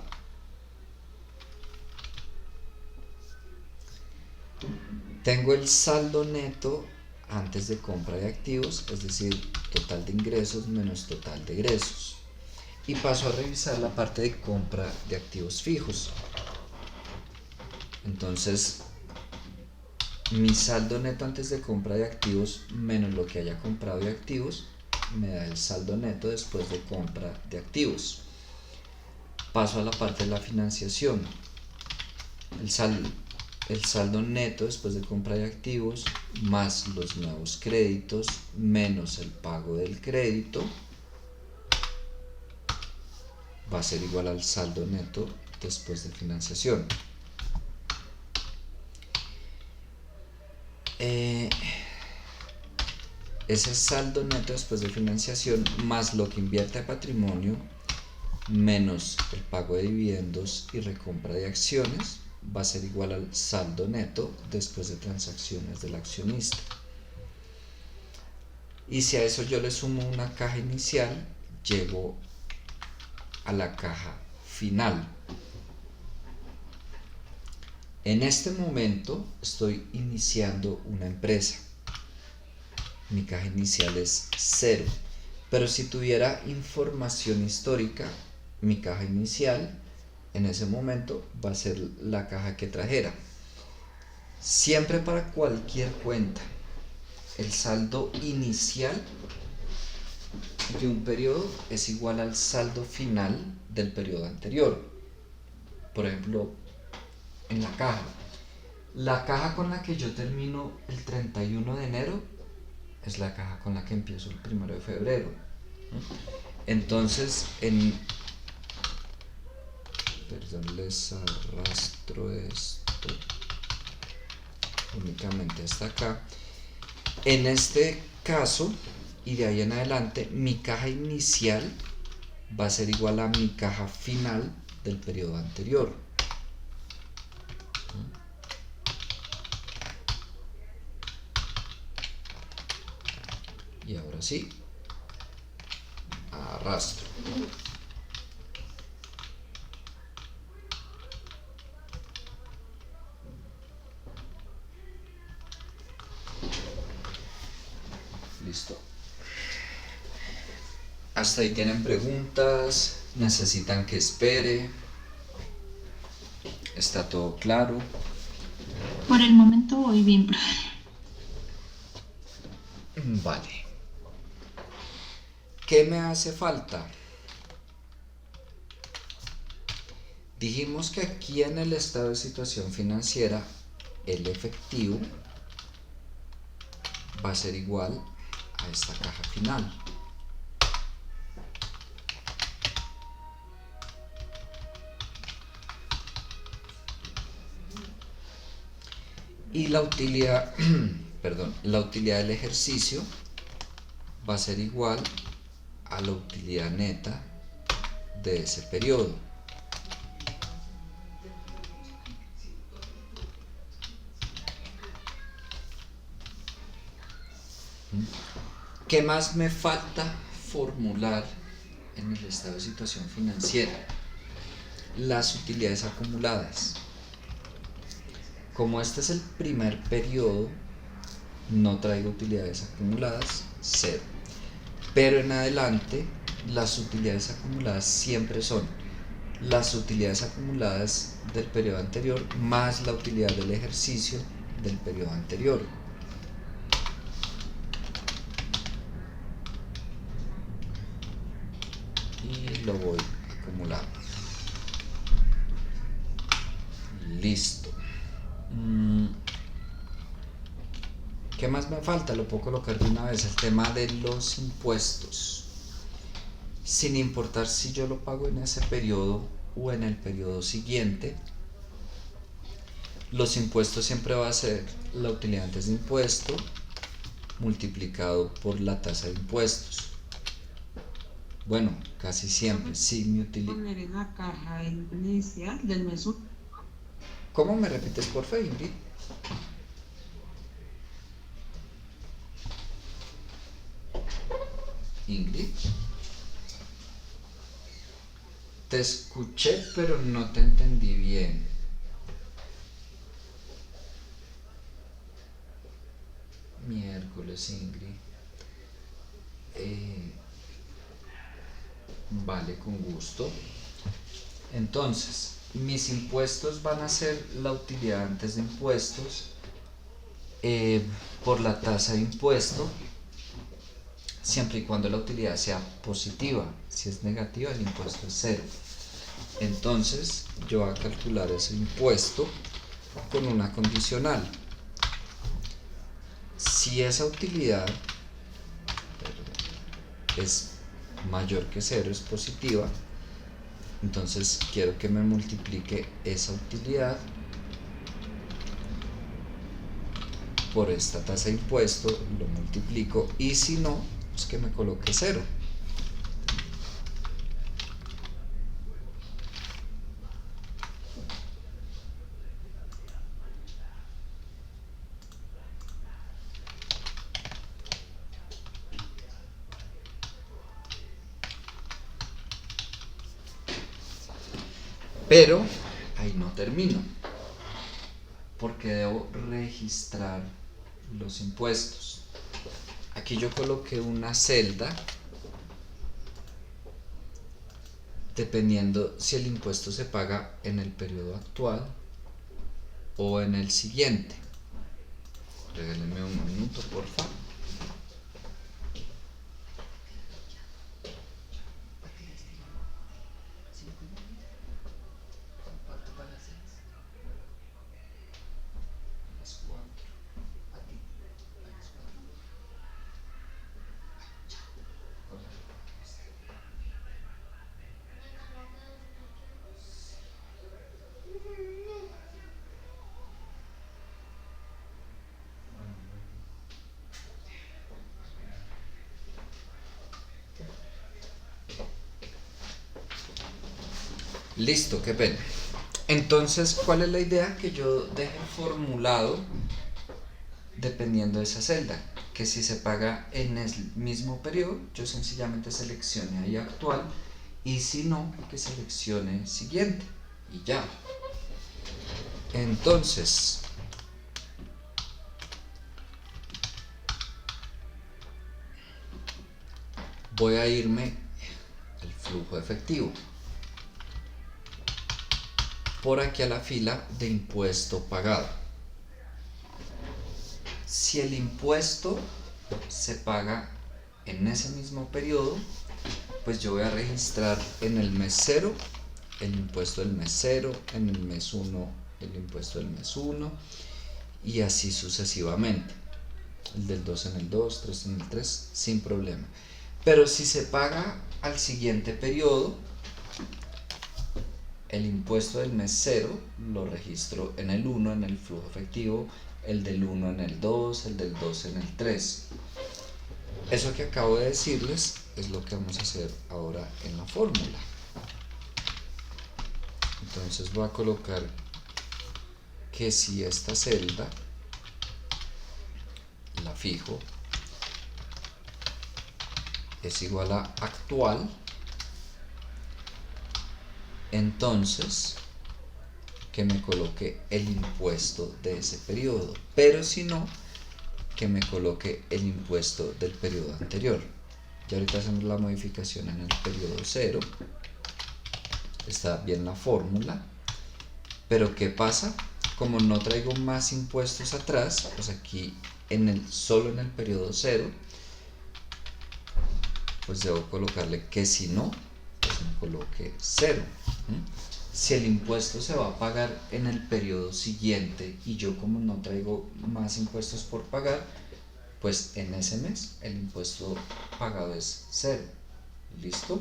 Tengo el saldo neto antes de compra de activos, es decir, total de ingresos menos total de egresos. Y paso a revisar la parte de compra de activos fijos. Entonces, mi saldo neto antes de compra de activos menos lo que haya comprado de activos me da el saldo neto después de compra de activos. Paso a la parte de la financiación. El saldo neto después de compra de activos más los nuevos créditos menos el pago del crédito va a ser igual al saldo neto después de financiación. Ese saldo neto después de financiación más lo que invierte a patrimonio menos el pago de dividendos y recompra de acciones va a ser igual al saldo neto después de transacciones del accionista. Y si a eso yo le sumo una caja inicial, llego a la caja final. En este momento estoy iniciando una empresa. Mi caja inicial es 0. Pero si tuviera información histórica, mi caja inicial en ese momento va a ser la caja que trajera. Siempre para cualquier cuenta, el saldo inicial de un periodo es igual al saldo final del periodo anterior. Por ejemplo, en la caja con la que yo termino el 31 de enero es la caja con la que empiezo el 1 de febrero. Entonces, perdón, les arrastro esto únicamente hasta acá. En este caso y de ahí en adelante, mi caja inicial va a ser igual a mi caja final del periodo anterior. Y ahora sí, arrastro. Listo. Hasta ahí tienen preguntas, necesitan que espere. ¿Está todo claro? Por el momento voy bien, profe. Vale. ¿Qué me hace falta? Dijimos que aquí en el estado de situación financiera, el efectivo va a ser igual a esta caja final. Y la utilidad, la utilidad del ejercicio va a ser igual a la utilidad neta de ese periodo. ¿Qué más me falta formular en el estado de situación financiera? Las utilidades acumuladas. Como este es el primer periodo, no traigo utilidades acumuladas, 0. Pero en adelante, las utilidades acumuladas siempre son las utilidades acumuladas del periodo anterior más la utilidad del ejercicio del periodo anterior. Y lo voy acumulando. Listo. ¿Qué más me falta? Lo puedo colocar de una vez. El tema de los impuestos. Sin importar si yo lo pago en ese periodo o en el periodo siguiente, los impuestos siempre va a ser la utilidad antes de impuesto multiplicado por la tasa de impuestos. Bueno, casi siempre. Si mi utilidad... Poner en la caja inicial del mes 1. ¿Cómo me repites, por favor, Ingrid? Ingrid. Te escuché, pero no te entendí bien. Miércoles, Ingrid. Vale, con gusto. Entonces, mis impuestos van a ser la utilidad antes de impuestos por la tasa de impuesto, siempre y cuando la utilidad sea positiva. Si es negativa, el impuesto es 0. Entonces, yo voy a calcular ese impuesto con una condicional. Si esa utilidad es mayor que 0, es positiva, entonces quiero que me multiplique esa utilidad por esta tasa de impuesto, lo multiplico, y si no, pues que me coloque 0. Pero ahí no termino, porque debo registrar los impuestos. Aquí yo coloqué una celda dependiendo si el impuesto se paga en el periodo actual o en el siguiente. Regálenme un minuto, por favor. Listo, qué pena. Entonces, ¿cuál es la idea? Que yo deje formulado dependiendo de esa celda, que si se paga en el mismo periodo, yo sencillamente seleccione ahí actual, y si no, que seleccione siguiente, y ya. Entonces, voy a irme al flujo efectivo. Por aquí a la fila de impuesto pagado. Si el impuesto se paga en ese mismo periodo, pues yo voy a registrar en el mes 0 el impuesto del mes 0, en el mes 1 el impuesto del mes 1, y así sucesivamente. El del 2 en el 2, 3 en el 3, sin problema. Pero si se paga al siguiente periodo, el impuesto del mes 0 lo registro en el 1 en el flujo efectivo, el del 1 en el 2, el del 2 en el 3. Eso que acabo de decirles es lo que vamos a hacer ahora en la fórmula. Entonces voy a colocar que si esta celda la fijo es igual a actual, entonces que me coloque el impuesto de ese periodo, pero si no, que me coloque el impuesto del periodo anterior. Y ahorita hacemos la modificación en el periodo 0. Está bien la fórmula, pero ¿qué pasa? Como no traigo más impuestos atrás, pues aquí solo en el periodo 0, pues debo colocarle que si no, pues me coloque 0. Si el impuesto se va a pagar en el periodo siguiente y yo como no traigo más impuestos por pagar, pues en ese mes el impuesto pagado es 0. ¿Listo?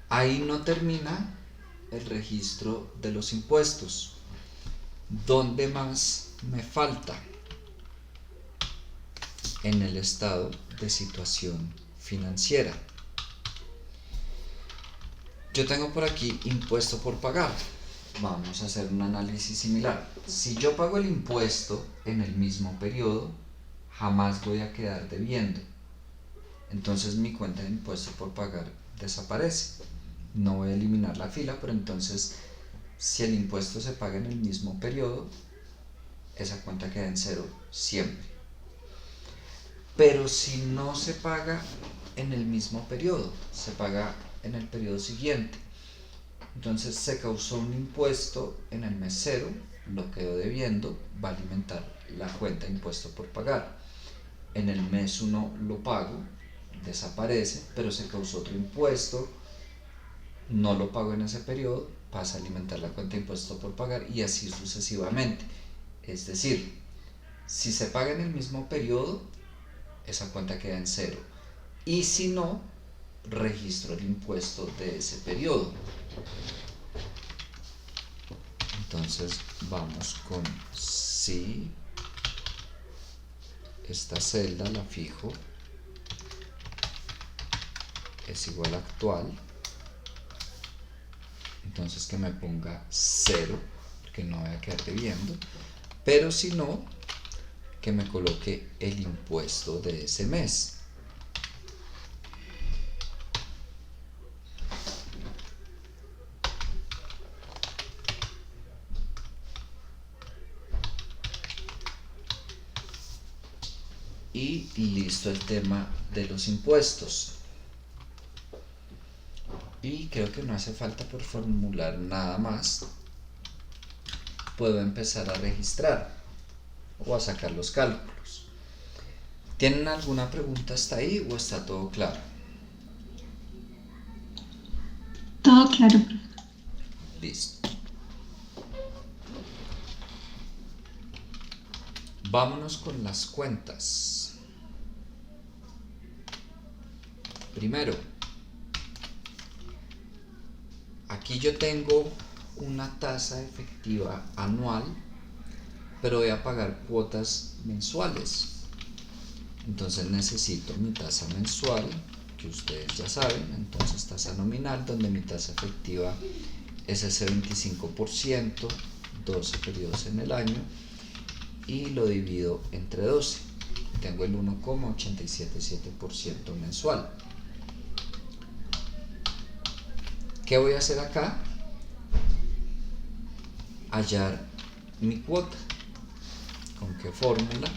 Ahí no termina el registro de los impuestos. ¿Dónde más me falta? En el estado de situación financiera. Yo tengo por aquí impuesto por pagar. Vamos a hacer un análisis similar. Si yo pago el impuesto en el mismo periodo, jamás voy a quedar debiendo. Entonces mi cuenta de impuesto por pagar desaparece. No voy a eliminar la fila, pero entonces si el impuesto se paga en el mismo periodo, esa cuenta queda en 0 siempre. Pero si no se paga en el mismo periodo, se paga en el periodo siguiente, entonces se causó un impuesto en el mes 0, lo quedó debiendo, va a alimentar la cuenta de impuesto por pagar. En el mes 1 lo pago, desaparece, pero se causó otro impuesto, no lo pago en ese periodo, pasa a alimentar la cuenta de impuesto por pagar y así sucesivamente. Es decir, si se paga en el mismo periodo, esa cuenta queda en 0. Y si no, registro el impuesto de ese periodo. Entonces vamos con si esta celda la fijo, es igual a actual, entonces que me ponga 0, porque no voy a quedar debiendo, pero si no, que me coloque el impuesto de ese mes. Y listo el tema de los impuestos. Y creo que no hace falta por formular nada más. Puedo empezar a registrar o a sacar los cálculos. ¿Tienen alguna pregunta hasta ahí o está todo claro? Todo claro. Listo. Vámonos con las cuentas. Primero, aquí yo tengo una tasa efectiva anual, pero voy a pagar cuotas mensuales. Entonces necesito mi tasa mensual, que ustedes ya saben, entonces tasa nominal, donde mi tasa efectiva es ese 25%, 12 periodos en el año, y lo divido entre 12. Tengo el 1,877% mensual. ¿Qué voy a hacer acá? Hallar mi cuota. ¿Con qué fórmula?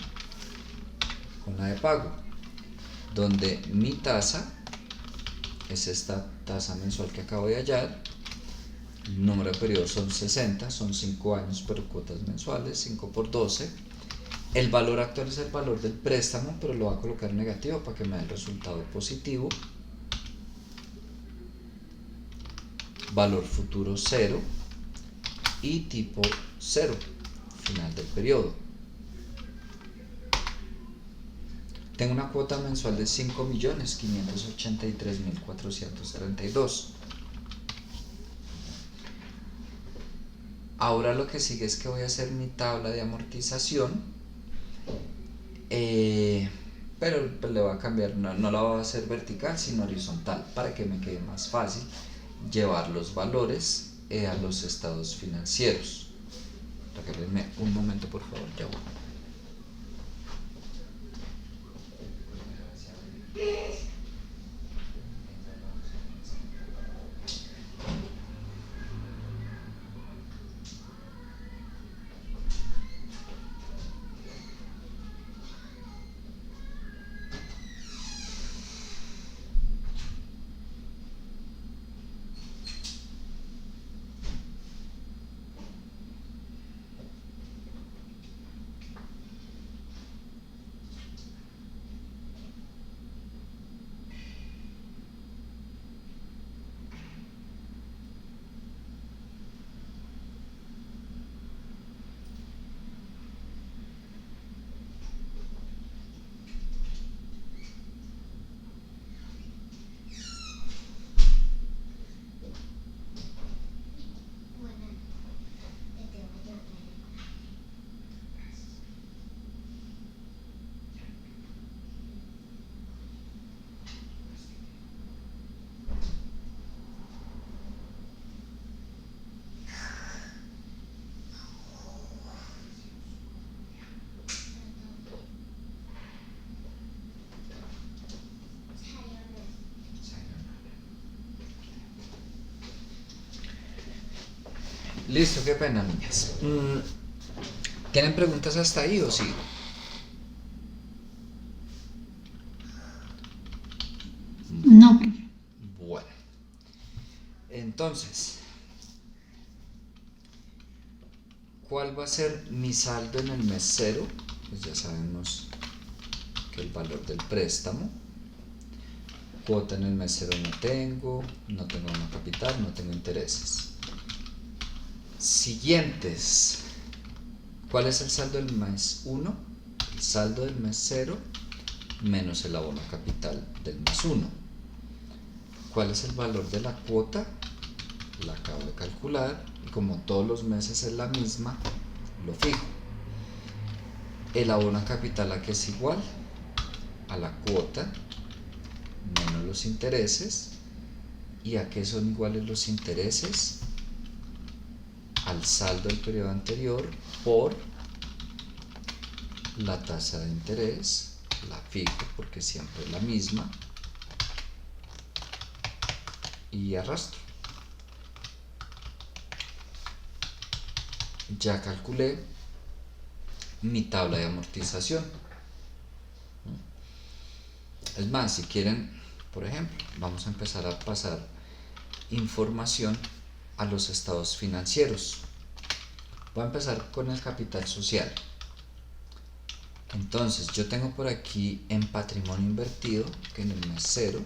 Con la de pago, donde mi tasa es esta tasa mensual que acabo de hallar. El número de periodos son 60, son 5 años, pero cuotas mensuales, 5 por 12. El valor actual es el valor del préstamo, pero lo voy a colocar negativo para que me dé el resultado positivo. Valor futuro 0 y tipo 0, final del periodo. Tengo una cuota mensual de 5.583.432. Ahora lo que sigue es que voy a hacer mi tabla de amortización, pero le voy a cambiar, no la voy a hacer vertical sino horizontal para que me quede más fácil llevar los valores a los estados financieros. Regálenme un momento por favor, ya voy. Listo, qué pena, niñas. ¿Tienen preguntas hasta ahí o sí? No, profe. Bueno, entonces, ¿cuál va a ser mi saldo en el mes 0? Pues ya sabemos que el valor del préstamo. Cuota en el mes 0 no tengo abono capital, no tengo intereses. Siguientes. ¿Cuál es el saldo del mes 1? El saldo del mes 0 menos el abono capital del mes 1. ¿Cuál es el valor de la cuota? La acabo de calcular y como todos los meses es la misma, lo fijo. El abono capital ¿a qué es igual? A la cuota menos los intereses. ¿Y a qué son iguales los intereses? Al saldo del periodo anterior por la tasa de interés, la fijo porque siempre es la misma, y arrastro. Ya calculé mi tabla de amortización. Es más, si quieren, por ejemplo, vamos a empezar a pasar información a los estados financieros. Voy a empezar con el capital social. Entonces, yo tengo por aquí en patrimonio invertido que en el mes 0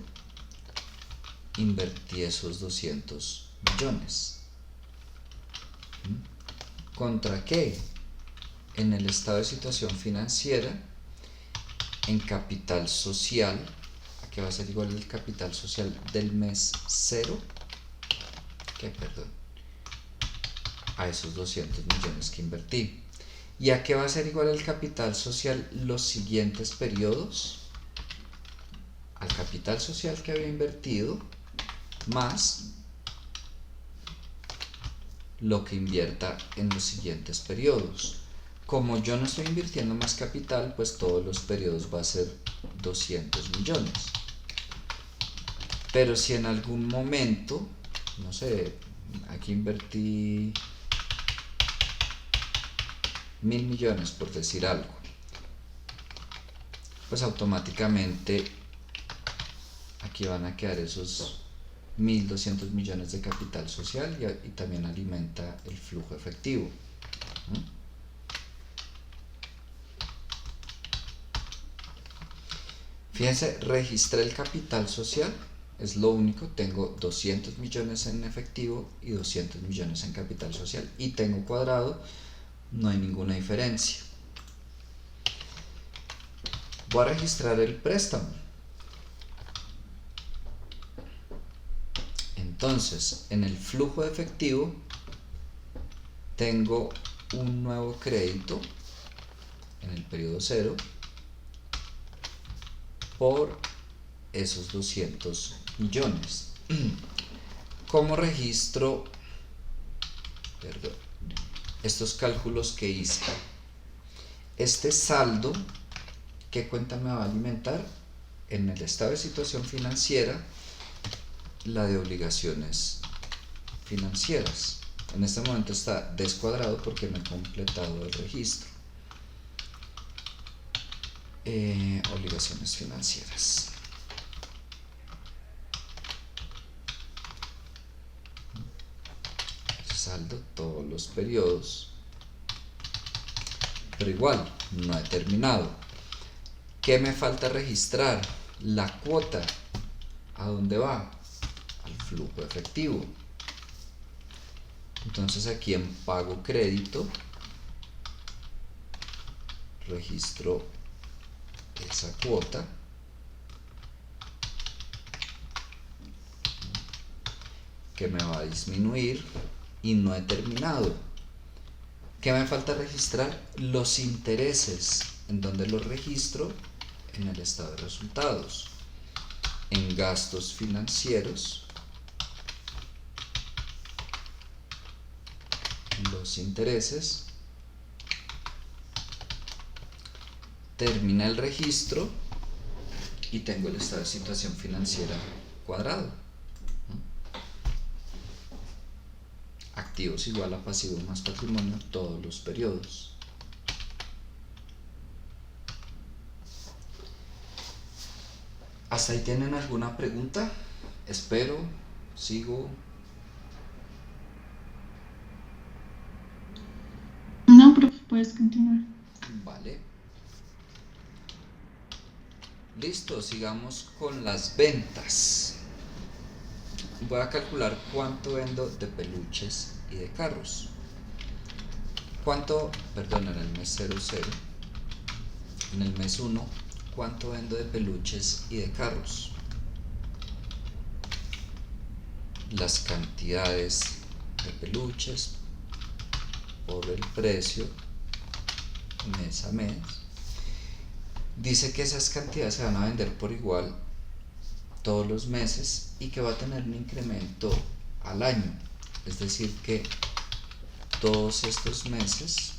invertí esos 200 millones. ¿Contra qué? En el estado de situación financiera, en capital social, ¿a qué va a ser igual el capital social del mes 0? A esos 200 millones que invertí. ¿Y a qué va a ser igual el capital social los siguientes periodos? Al capital social que había invertido más lo que invierta en los siguientes periodos. Como yo no estoy invirtiendo más capital, pues todos los periodos va a ser 200 millones. Pero si en algún momento, no sé, aquí invertí 1000 millones por decir algo, pues automáticamente aquí van a quedar esos 1200 millones de capital social y también alimenta el flujo efectivo. Fíjense, registré el capital social, es lo único, tengo 200 millones en efectivo y 200 millones en capital social y tengo cuadrado, no hay ninguna diferencia. Voy a registrar el préstamo. Entonces, en el flujo de efectivo tengo un nuevo crédito en el periodo 0 por esos 200 millones. ¿Cómo registro estos cálculos que hice? Este saldo, ¿qué cuenta me va a alimentar? En el estado de situación financiera, la de obligaciones financieras. En este momento está descuadrado porque no he completado el registro. Obligaciones financieras. Saldo todos los periodos. Pero igual, no he terminado. ¿Qué me falta registrar? La cuota. ¿A dónde va? Al flujo efectivo. Entonces aquí en pago crédito registro esa cuota que me va a disminuir y no he terminado. ¿Qué me falta registrar? Los intereses. ¿En dónde los registro? En el estado de resultados, en gastos financieros, los intereses. Termina el registro y tengo el estado de situación financiera cuadrado. activos igual a pasivos más patrimonio todos los periodos. ¿Hasta ahí tienen alguna pregunta? Espero, sigo. No, profe, puedes continuar. Vale. Listo, sigamos con las ventas. Voy a calcular cuánto vendo de peluches y de carros. Perdón, en el mes 00, en el mes 1, ¿cuánto vendo de peluches y de carros? Las cantidades de peluches por el precio mes a mes. Dice que esas cantidades se van a vender por igual todos los meses y que va a tener un incremento al año. Es decir que todos estos meses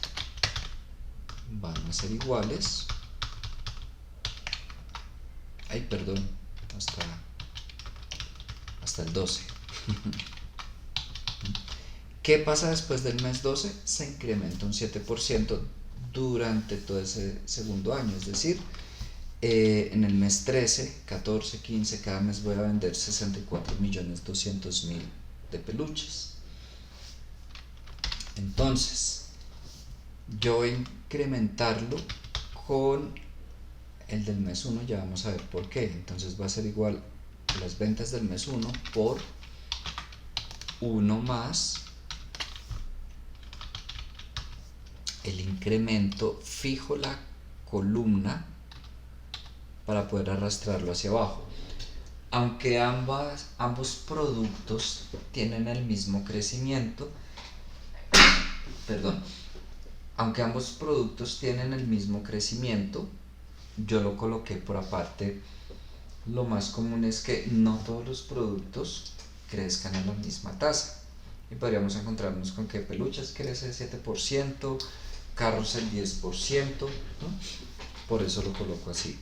van a ser iguales. Ay, perdón, hasta el 12. ¿Qué pasa después del mes 12? Se incrementa un 7% durante todo ese segundo año, es decir, en el mes 13, 14, 15, cada mes voy a vender 64.200.000 de peluches. Entonces, yo voy a incrementarlo con el del mes 1, ya vamos a ver por qué. Entonces va a ser igual a las ventas del mes 1 por 1 más el incremento. Fijo la columna para poder arrastrarlo hacia abajo. Aunque ambos productos tienen el mismo crecimiento, aunque ambos productos tienen el mismo crecimiento, yo lo coloqué por aparte. Lo más común es que no todos los productos crezcan a la misma tasa. Y podríamos encontrarnos con que peluches crece el 7%, carros el 10%, ¿no? Por eso lo coloco así.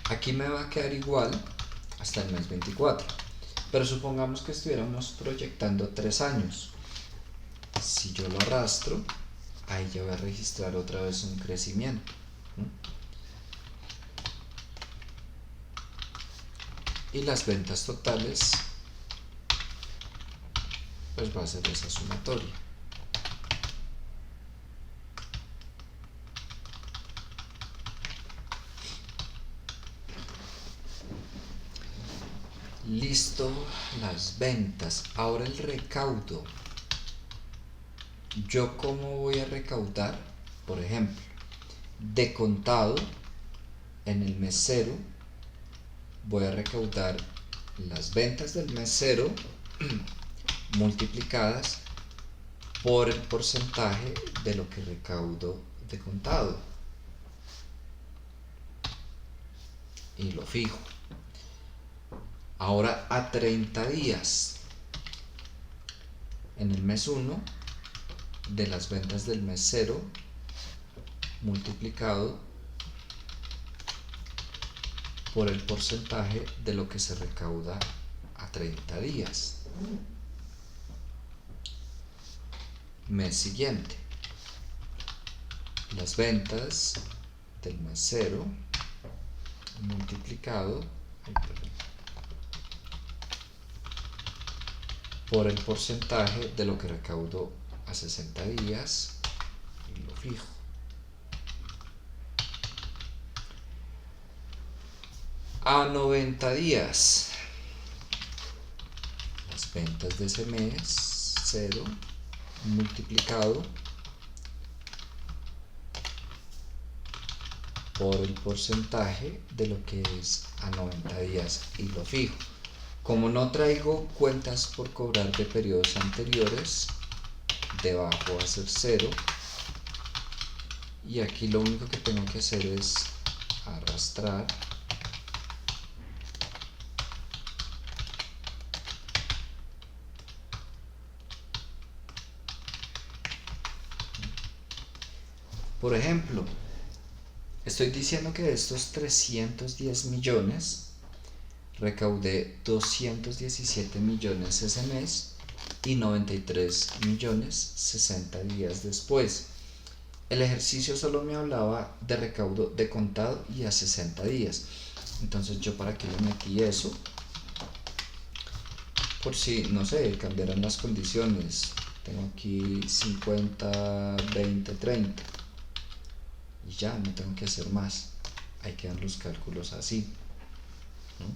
Aquí me va a quedar igual hasta el mes 24, pero supongamos que estuviéramos proyectando 3 años. Si yo lo arrastro, ahí ya voy a registrar otra vez un crecimiento, ¿no? Y las ventas totales, pues va a ser esa sumatoria. Listo, las ventas. Ahora el recaudo. ¿Yo cómo voy a recaudar? Por ejemplo, de contado, en el mes 0, voy a recaudar las ventas del mes 0 multiplicadas por el porcentaje de lo que recaudo de contado. Y lo fijo. Ahora a 30 días, en el mes 1, de las ventas del mes 0 multiplicado por el porcentaje de lo que se recauda a 30 días. Mes siguiente, las ventas del mes 0 multiplicado por el porcentaje de lo que recaudo a 60 días y lo fijo. A 90 días, las ventas de ese mes 0 multiplicado por el porcentaje de lo que es a 90 días y lo fijo. Como no traigo cuentas por cobrar de periodos anteriores, debajo va a ser 0 y aquí lo único que tengo que hacer es arrastrar por ejemplo Estoy diciendo que de estos 310 millones recaudé 217 millones ese mes y 93 millones 60 días después. El ejercicio solo me hablaba de recaudo de contado y a 60 días. Entonces yo para qué le metí eso, por si, no sé, cambiaran las condiciones. Tengo aquí 50, 20, 30 y ya no tengo que hacer más. Ahí quedan los cálculos así, ¿no?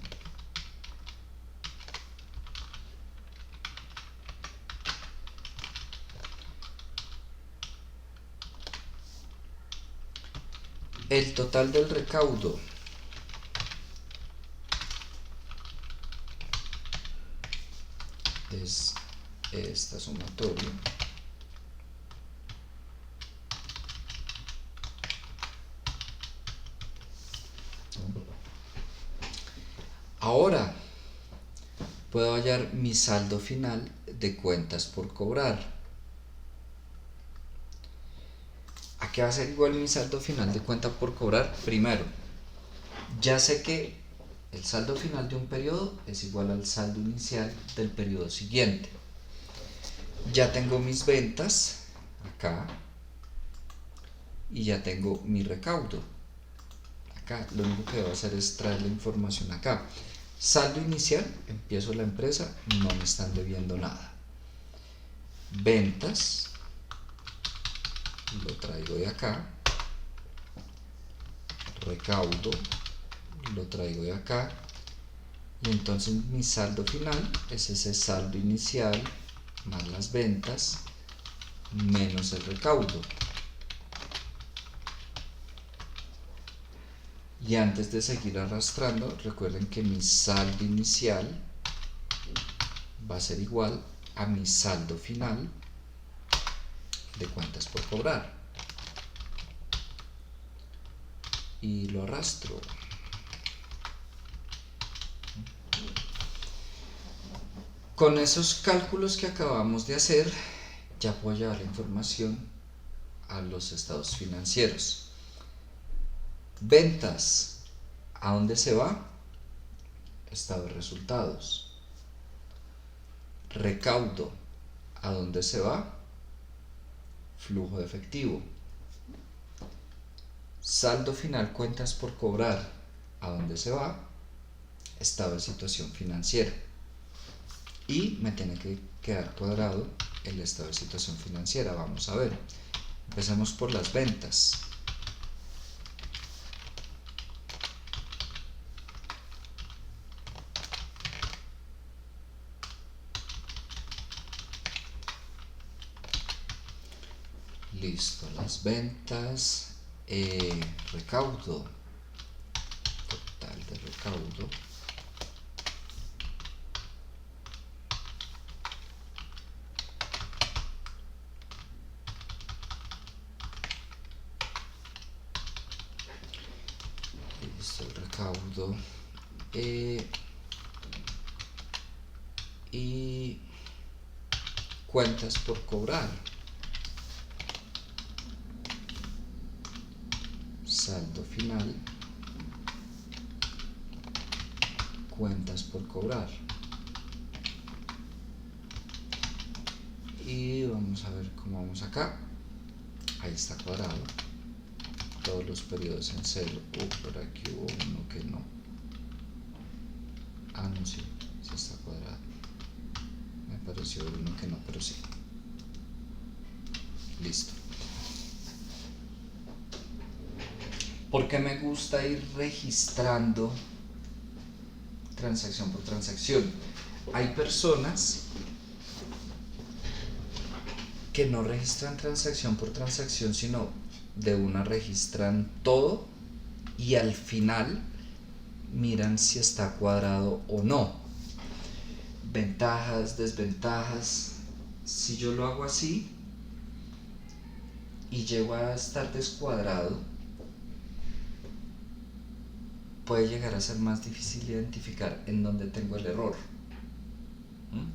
El total del recaudo es esta sumatoria ahora puedo hallar mi saldo final de cuentas por cobrar. ¿A qué va a ser igual mi saldo final de cuenta por cobrar? Primero, ya sé que el saldo final de un periodo es igual al saldo inicial del periodo siguiente. Ya tengo mis ventas acá y ya tengo mi recaudo acá. Lo único que debo hacer es traer la información acá. Saldo inicial, empiezo la empresa, no me están debiendo nada. Ventas, lo traigo de acá. Recaudo, lo traigo de acá. Y entonces mi saldo final es ese saldo inicial más las ventas menos el recaudo. Y antes de seguir arrastrando, recuerden que mi saldo inicial va a ser igual a mi saldo final de cuentas por cobrar. Y lo arrastro. Con esos cálculos que acabamos de hacer, ya puedo llevar la información a los estados financieros. Ventas, ¿a dónde se va? Estado de resultados. Recaudo, ¿a dónde se va? Flujo de efectivo. Saldo final, cuentas por cobrar, ¿a dónde se va? Estado de situación financiera. Y me tiene que quedar cuadrado el estado de situación financiera. Vamos a ver. Empecemos por las ventas. Listo, las ventas. Recaudo. Total de recaudo. Listo, el recaudo. Y cuentas por cobrar. Saldo final, cuentas por cobrar. Y vamos a ver cómo vamos acá. Ahí está cuadrado. Todos los periodos en cero. Por aquí hubo uno que no. Ah, no, sí está cuadrado. Me pareció uno que no, pero sí. Listo. Porque me gusta ir registrando transacción por transacción. Hay personas que no registran transacción por transacción, sino de una registran todo y al final miran si está cuadrado o no. Ventajas, desventajas. Si yo lo hago así y llego a estar descuadrado, puede llegar a ser más difícil identificar en dónde tengo el error.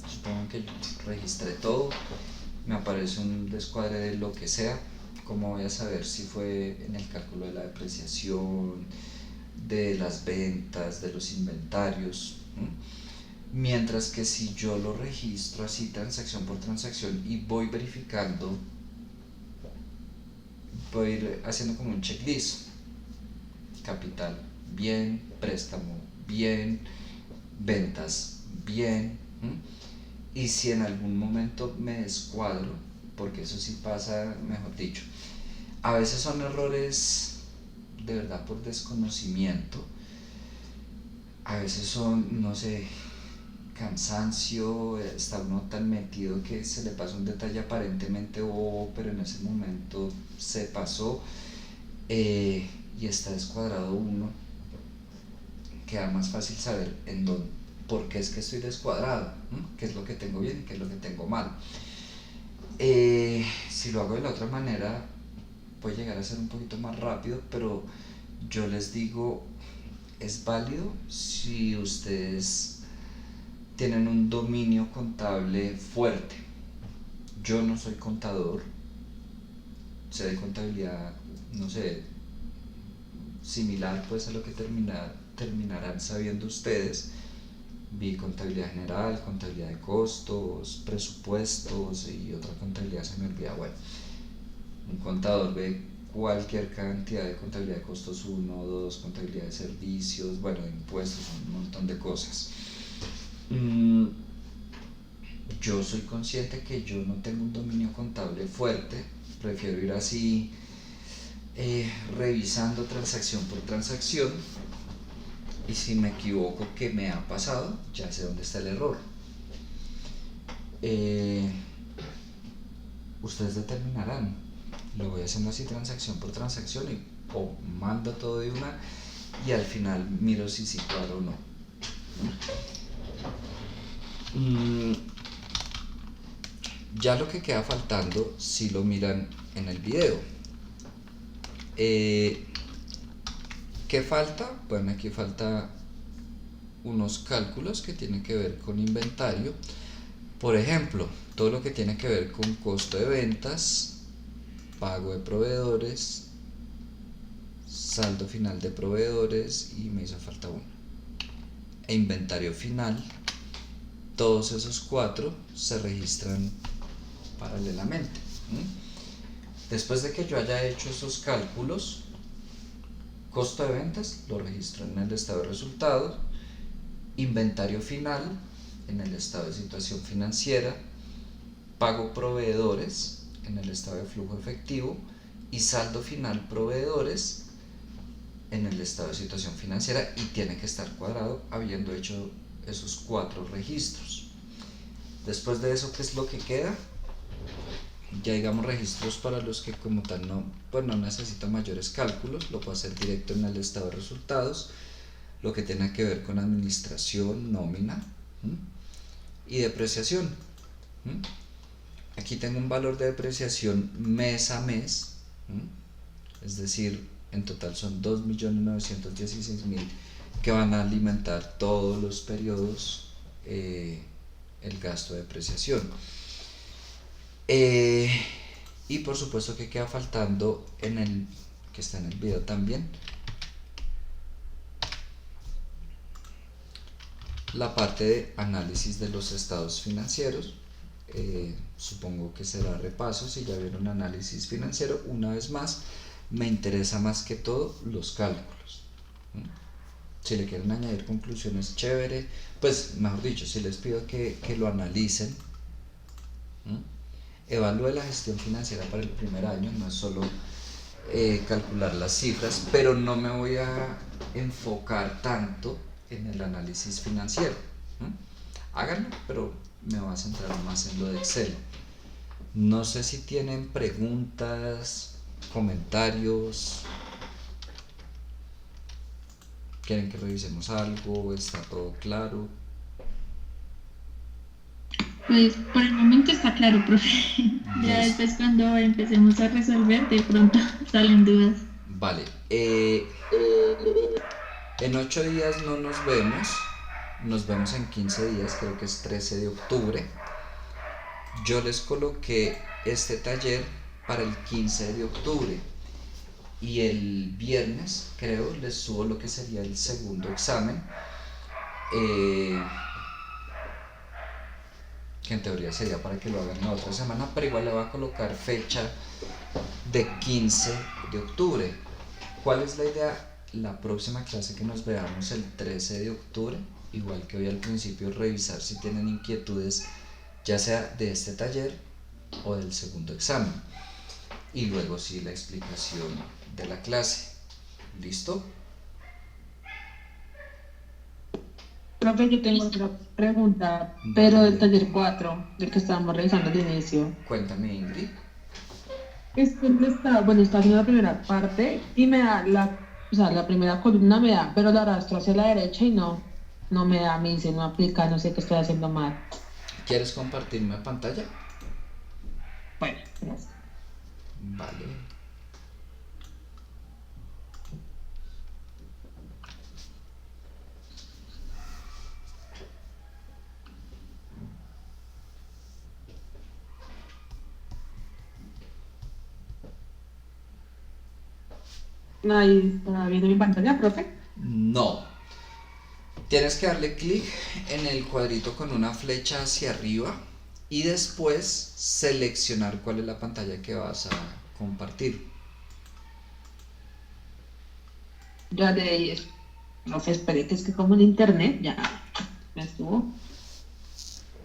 Supongo que yo registré todo, me aparece un descuadre de lo que sea, ¿Cómo voy a saber si fue en el cálculo de la depreciación, de las ventas, de los inventarios? Mientras que si yo lo registro así transacción por transacción y voy verificando, voy a ir haciendo como un checklist: capital bien, préstamo bien, ventas bien. Y si en algún momento me descuadro, porque eso sí pasa, mejor dicho, a veces son errores de verdad por desconocimiento, a veces son, no sé, cansancio, está uno tan metido que se le pasa un detalle aparentemente bobo, pero en ese momento se pasó, y está descuadrado uno. Queda más fácil saber por qué es que estoy descuadrado, qué es lo que tengo bien y qué es lo que tengo mal. Si lo hago de la otra manera, puede llegar a ser un poquito más rápido, pero yo les digo, es válido si ustedes tienen un dominio contable fuerte. Yo no soy contador, sé de contabilidad, no sé, similar pues a lo que terminarán sabiendo ustedes. Vi contabilidad general, contabilidad de costos, presupuestos y otra contabilidad se me olvida. Bueno, un contador ve cualquier cantidad de contabilidad de costos, 1, 2, contabilidad de servicios, bueno, de impuestos, un montón de cosas. Yo soy consciente que yo no tengo un dominio contable fuerte, prefiero ir así, revisando transacción por transacción, y si me equivoco, que me ha pasado, ya sé dónde está el error. Ustedes determinarán, lo voy haciendo así transacción por transacción o mando todo de una y al final miro si sí cuadra o no. Ya lo que queda faltando, si lo miran en el video. ¿Qué falta? Bueno, aquí falta unos cálculos que tienen que ver con inventario. Por ejemplo, todo lo que tiene que ver con costo de ventas, pago de proveedores, saldo final de proveedores, y me hizo falta uno, e inventario final. Todos esos 4 se registran paralelamente. Después de que yo haya hecho esos cálculos, costo de ventas lo registro en el estado de resultados, inventario final en el estado de situación financiera, pago proveedores en el estado de flujo efectivo y saldo final proveedores en el estado de situación financiera, y tiene que estar cuadrado habiendo hecho esos 4 registros. Después de eso, ¿qué es lo que queda? Ya digamos registros para los que como tal no necesitan mayores cálculos, lo puedo hacer directo en el estado de resultados, lo que tenga que ver con administración, nómina y depreciación. Aquí tengo un valor de depreciación mes a mes, es decir, en total son 2.916.000 que van a alimentar todos los periodos el gasto de depreciación. Y por supuesto que queda faltando que está en el video también, la parte de análisis de los estados financieros. Supongo que será repaso. Si ya vieron análisis financiero, una vez más me interesa más que todo los cálculos. Si le quieren añadir conclusiones, chévere, pues mejor dicho, si les pido que lo analicen. Evalúe la gestión financiera para el primer año, no es solo calcular las cifras, pero no me voy a enfocar tanto en el análisis financiero. Háganlo, pero me voy a centrar más en lo de Excel. No sé si tienen preguntas, comentarios, quieren que revisemos algo, está todo claro. Pues por el momento está claro, profe. Ya después cuando empecemos a resolver, de pronto salen dudas. Vale, en 8 días no nos vemos en 15 días, creo que es 13 de octubre. Yo les coloqué este taller para el 15 de octubre. Y el viernes, creo, les subo lo que sería el segundo examen. Que en teoría sería para que lo hagan la otra semana, pero igual le voy a colocar fecha de 15 de octubre. ¿Cuál es la idea? La próxima clase que nos veamos el 13 de octubre, igual que hoy al principio, revisar si tienen inquietudes, ya sea de este taller o del segundo examen. Y luego sí la explicación de la clase. ¿Listo? Profe, yo tengo otra pregunta, pero del taller 4 del que estábamos revisando al inicio. Cuéntame, Ingrid. Es que bueno, está haciendo la primera parte y me da o sea, la primera columna me da, pero la arrastro hacia la derecha y no me da, me dice, no aplica, no sé qué estoy haciendo mal. ¿Quieres compartirme pantalla? Bueno, gracias. Vale. Ahí está viendo mi pantalla, profe. No. Tienes que darle clic en el cuadrito con una flecha hacia arriba y después seleccionar cuál es la pantalla que vas a compartir. Ya de ahí es. Profe, espere, que es que como en internet ya me estuvo.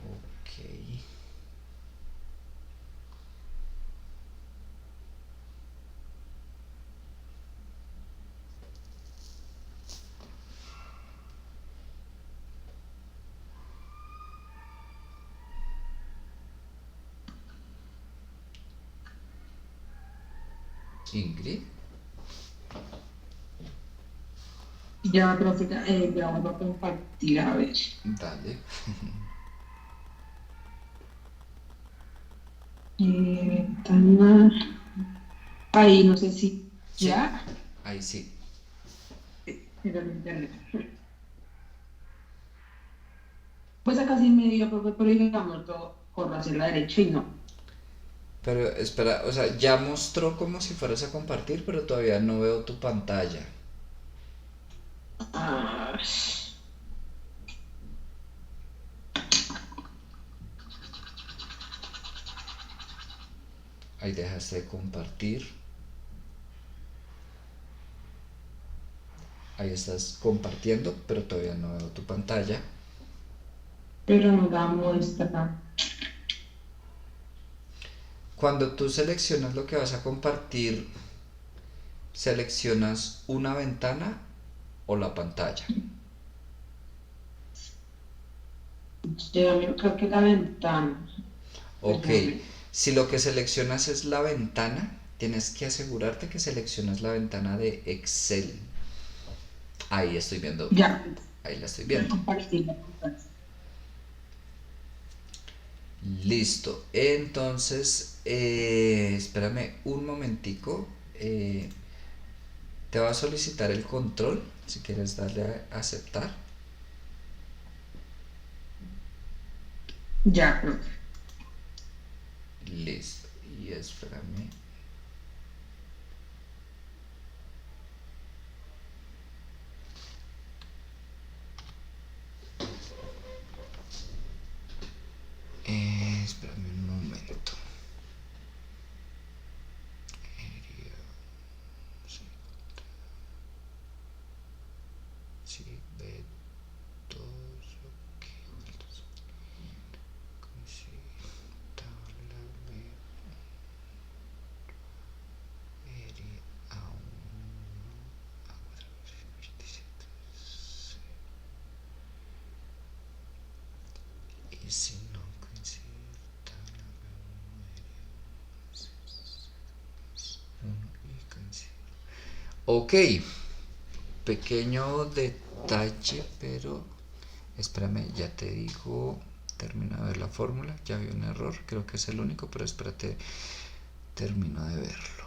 Ok. Ingrid. Ya, profe, ya vuelvo a compartir, a ver. Dale. Ventana. Ahí, no sé si Sí. ya. Ahí sí. Pero el internet. Pues acá sí me dio, profe, pero digamos, todo corre hacia la derecha y no. Pero espera, o sea, ya mostró como si fueras a compartir, pero todavía no veo tu pantalla. Ah, Ahí dejaste de compartir. Ahí estás compartiendo, pero todavía no veo tu pantalla. pero no da muestra. Cuando tú seleccionas lo que vas a compartir, ¿seleccionas una ventana o la pantalla? Yo creo que la ventana. Ok, si lo que seleccionas es la ventana, tienes que asegurarte que seleccionas la ventana de Excel. Ahí estoy viendo, Ya, ahí la estoy ya viendo. compartí la pantalla. Listo, entonces, espérame un momentico. Te va a solicitar el control, si quieres darle a aceptar. Ya, profe. Listo, y espérame. Espérame un momento. Sí, B2, ok. Tabla A1, A427, y si no coincide, tabla B1 y coincide. Ok, pequeño detalle, pero espérame, ya te digo, termino de ver la fórmula, ya vi un error, creo que es el único, pero espérate, termino de verlo.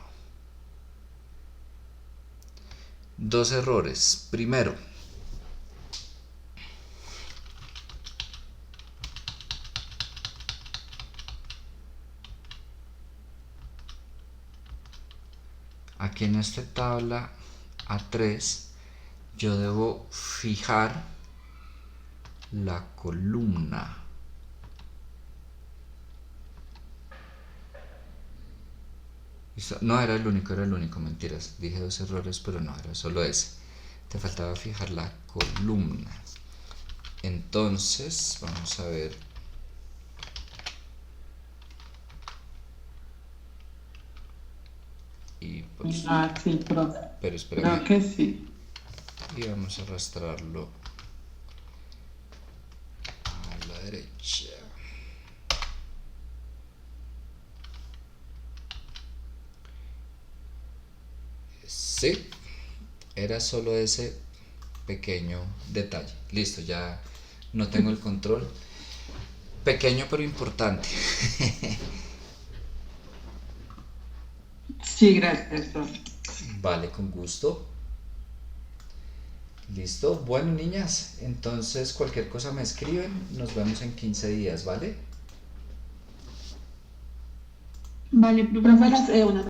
Dos errores. Primero, Aquí en esta tabla A3 yo debo fijar la columna. No era el único, mentiras. Dije 2 errores, pero no, era solo ese. Te faltaba fijar la columna. Entonces, vamos a ver. Y pues, Sí, pero espérame. creo que sí. Y vamos a arrastrarlo a la derecha. Sí, era solo ese pequeño detalle. Listo, ya no tengo el control. Pequeño pero importante. Sí, gracias, profe. Vale, con gusto. Listo. Bueno, niñas, entonces cualquier cosa me escriben. Nos vemos en 15 días, ¿vale? Vale, Profe, una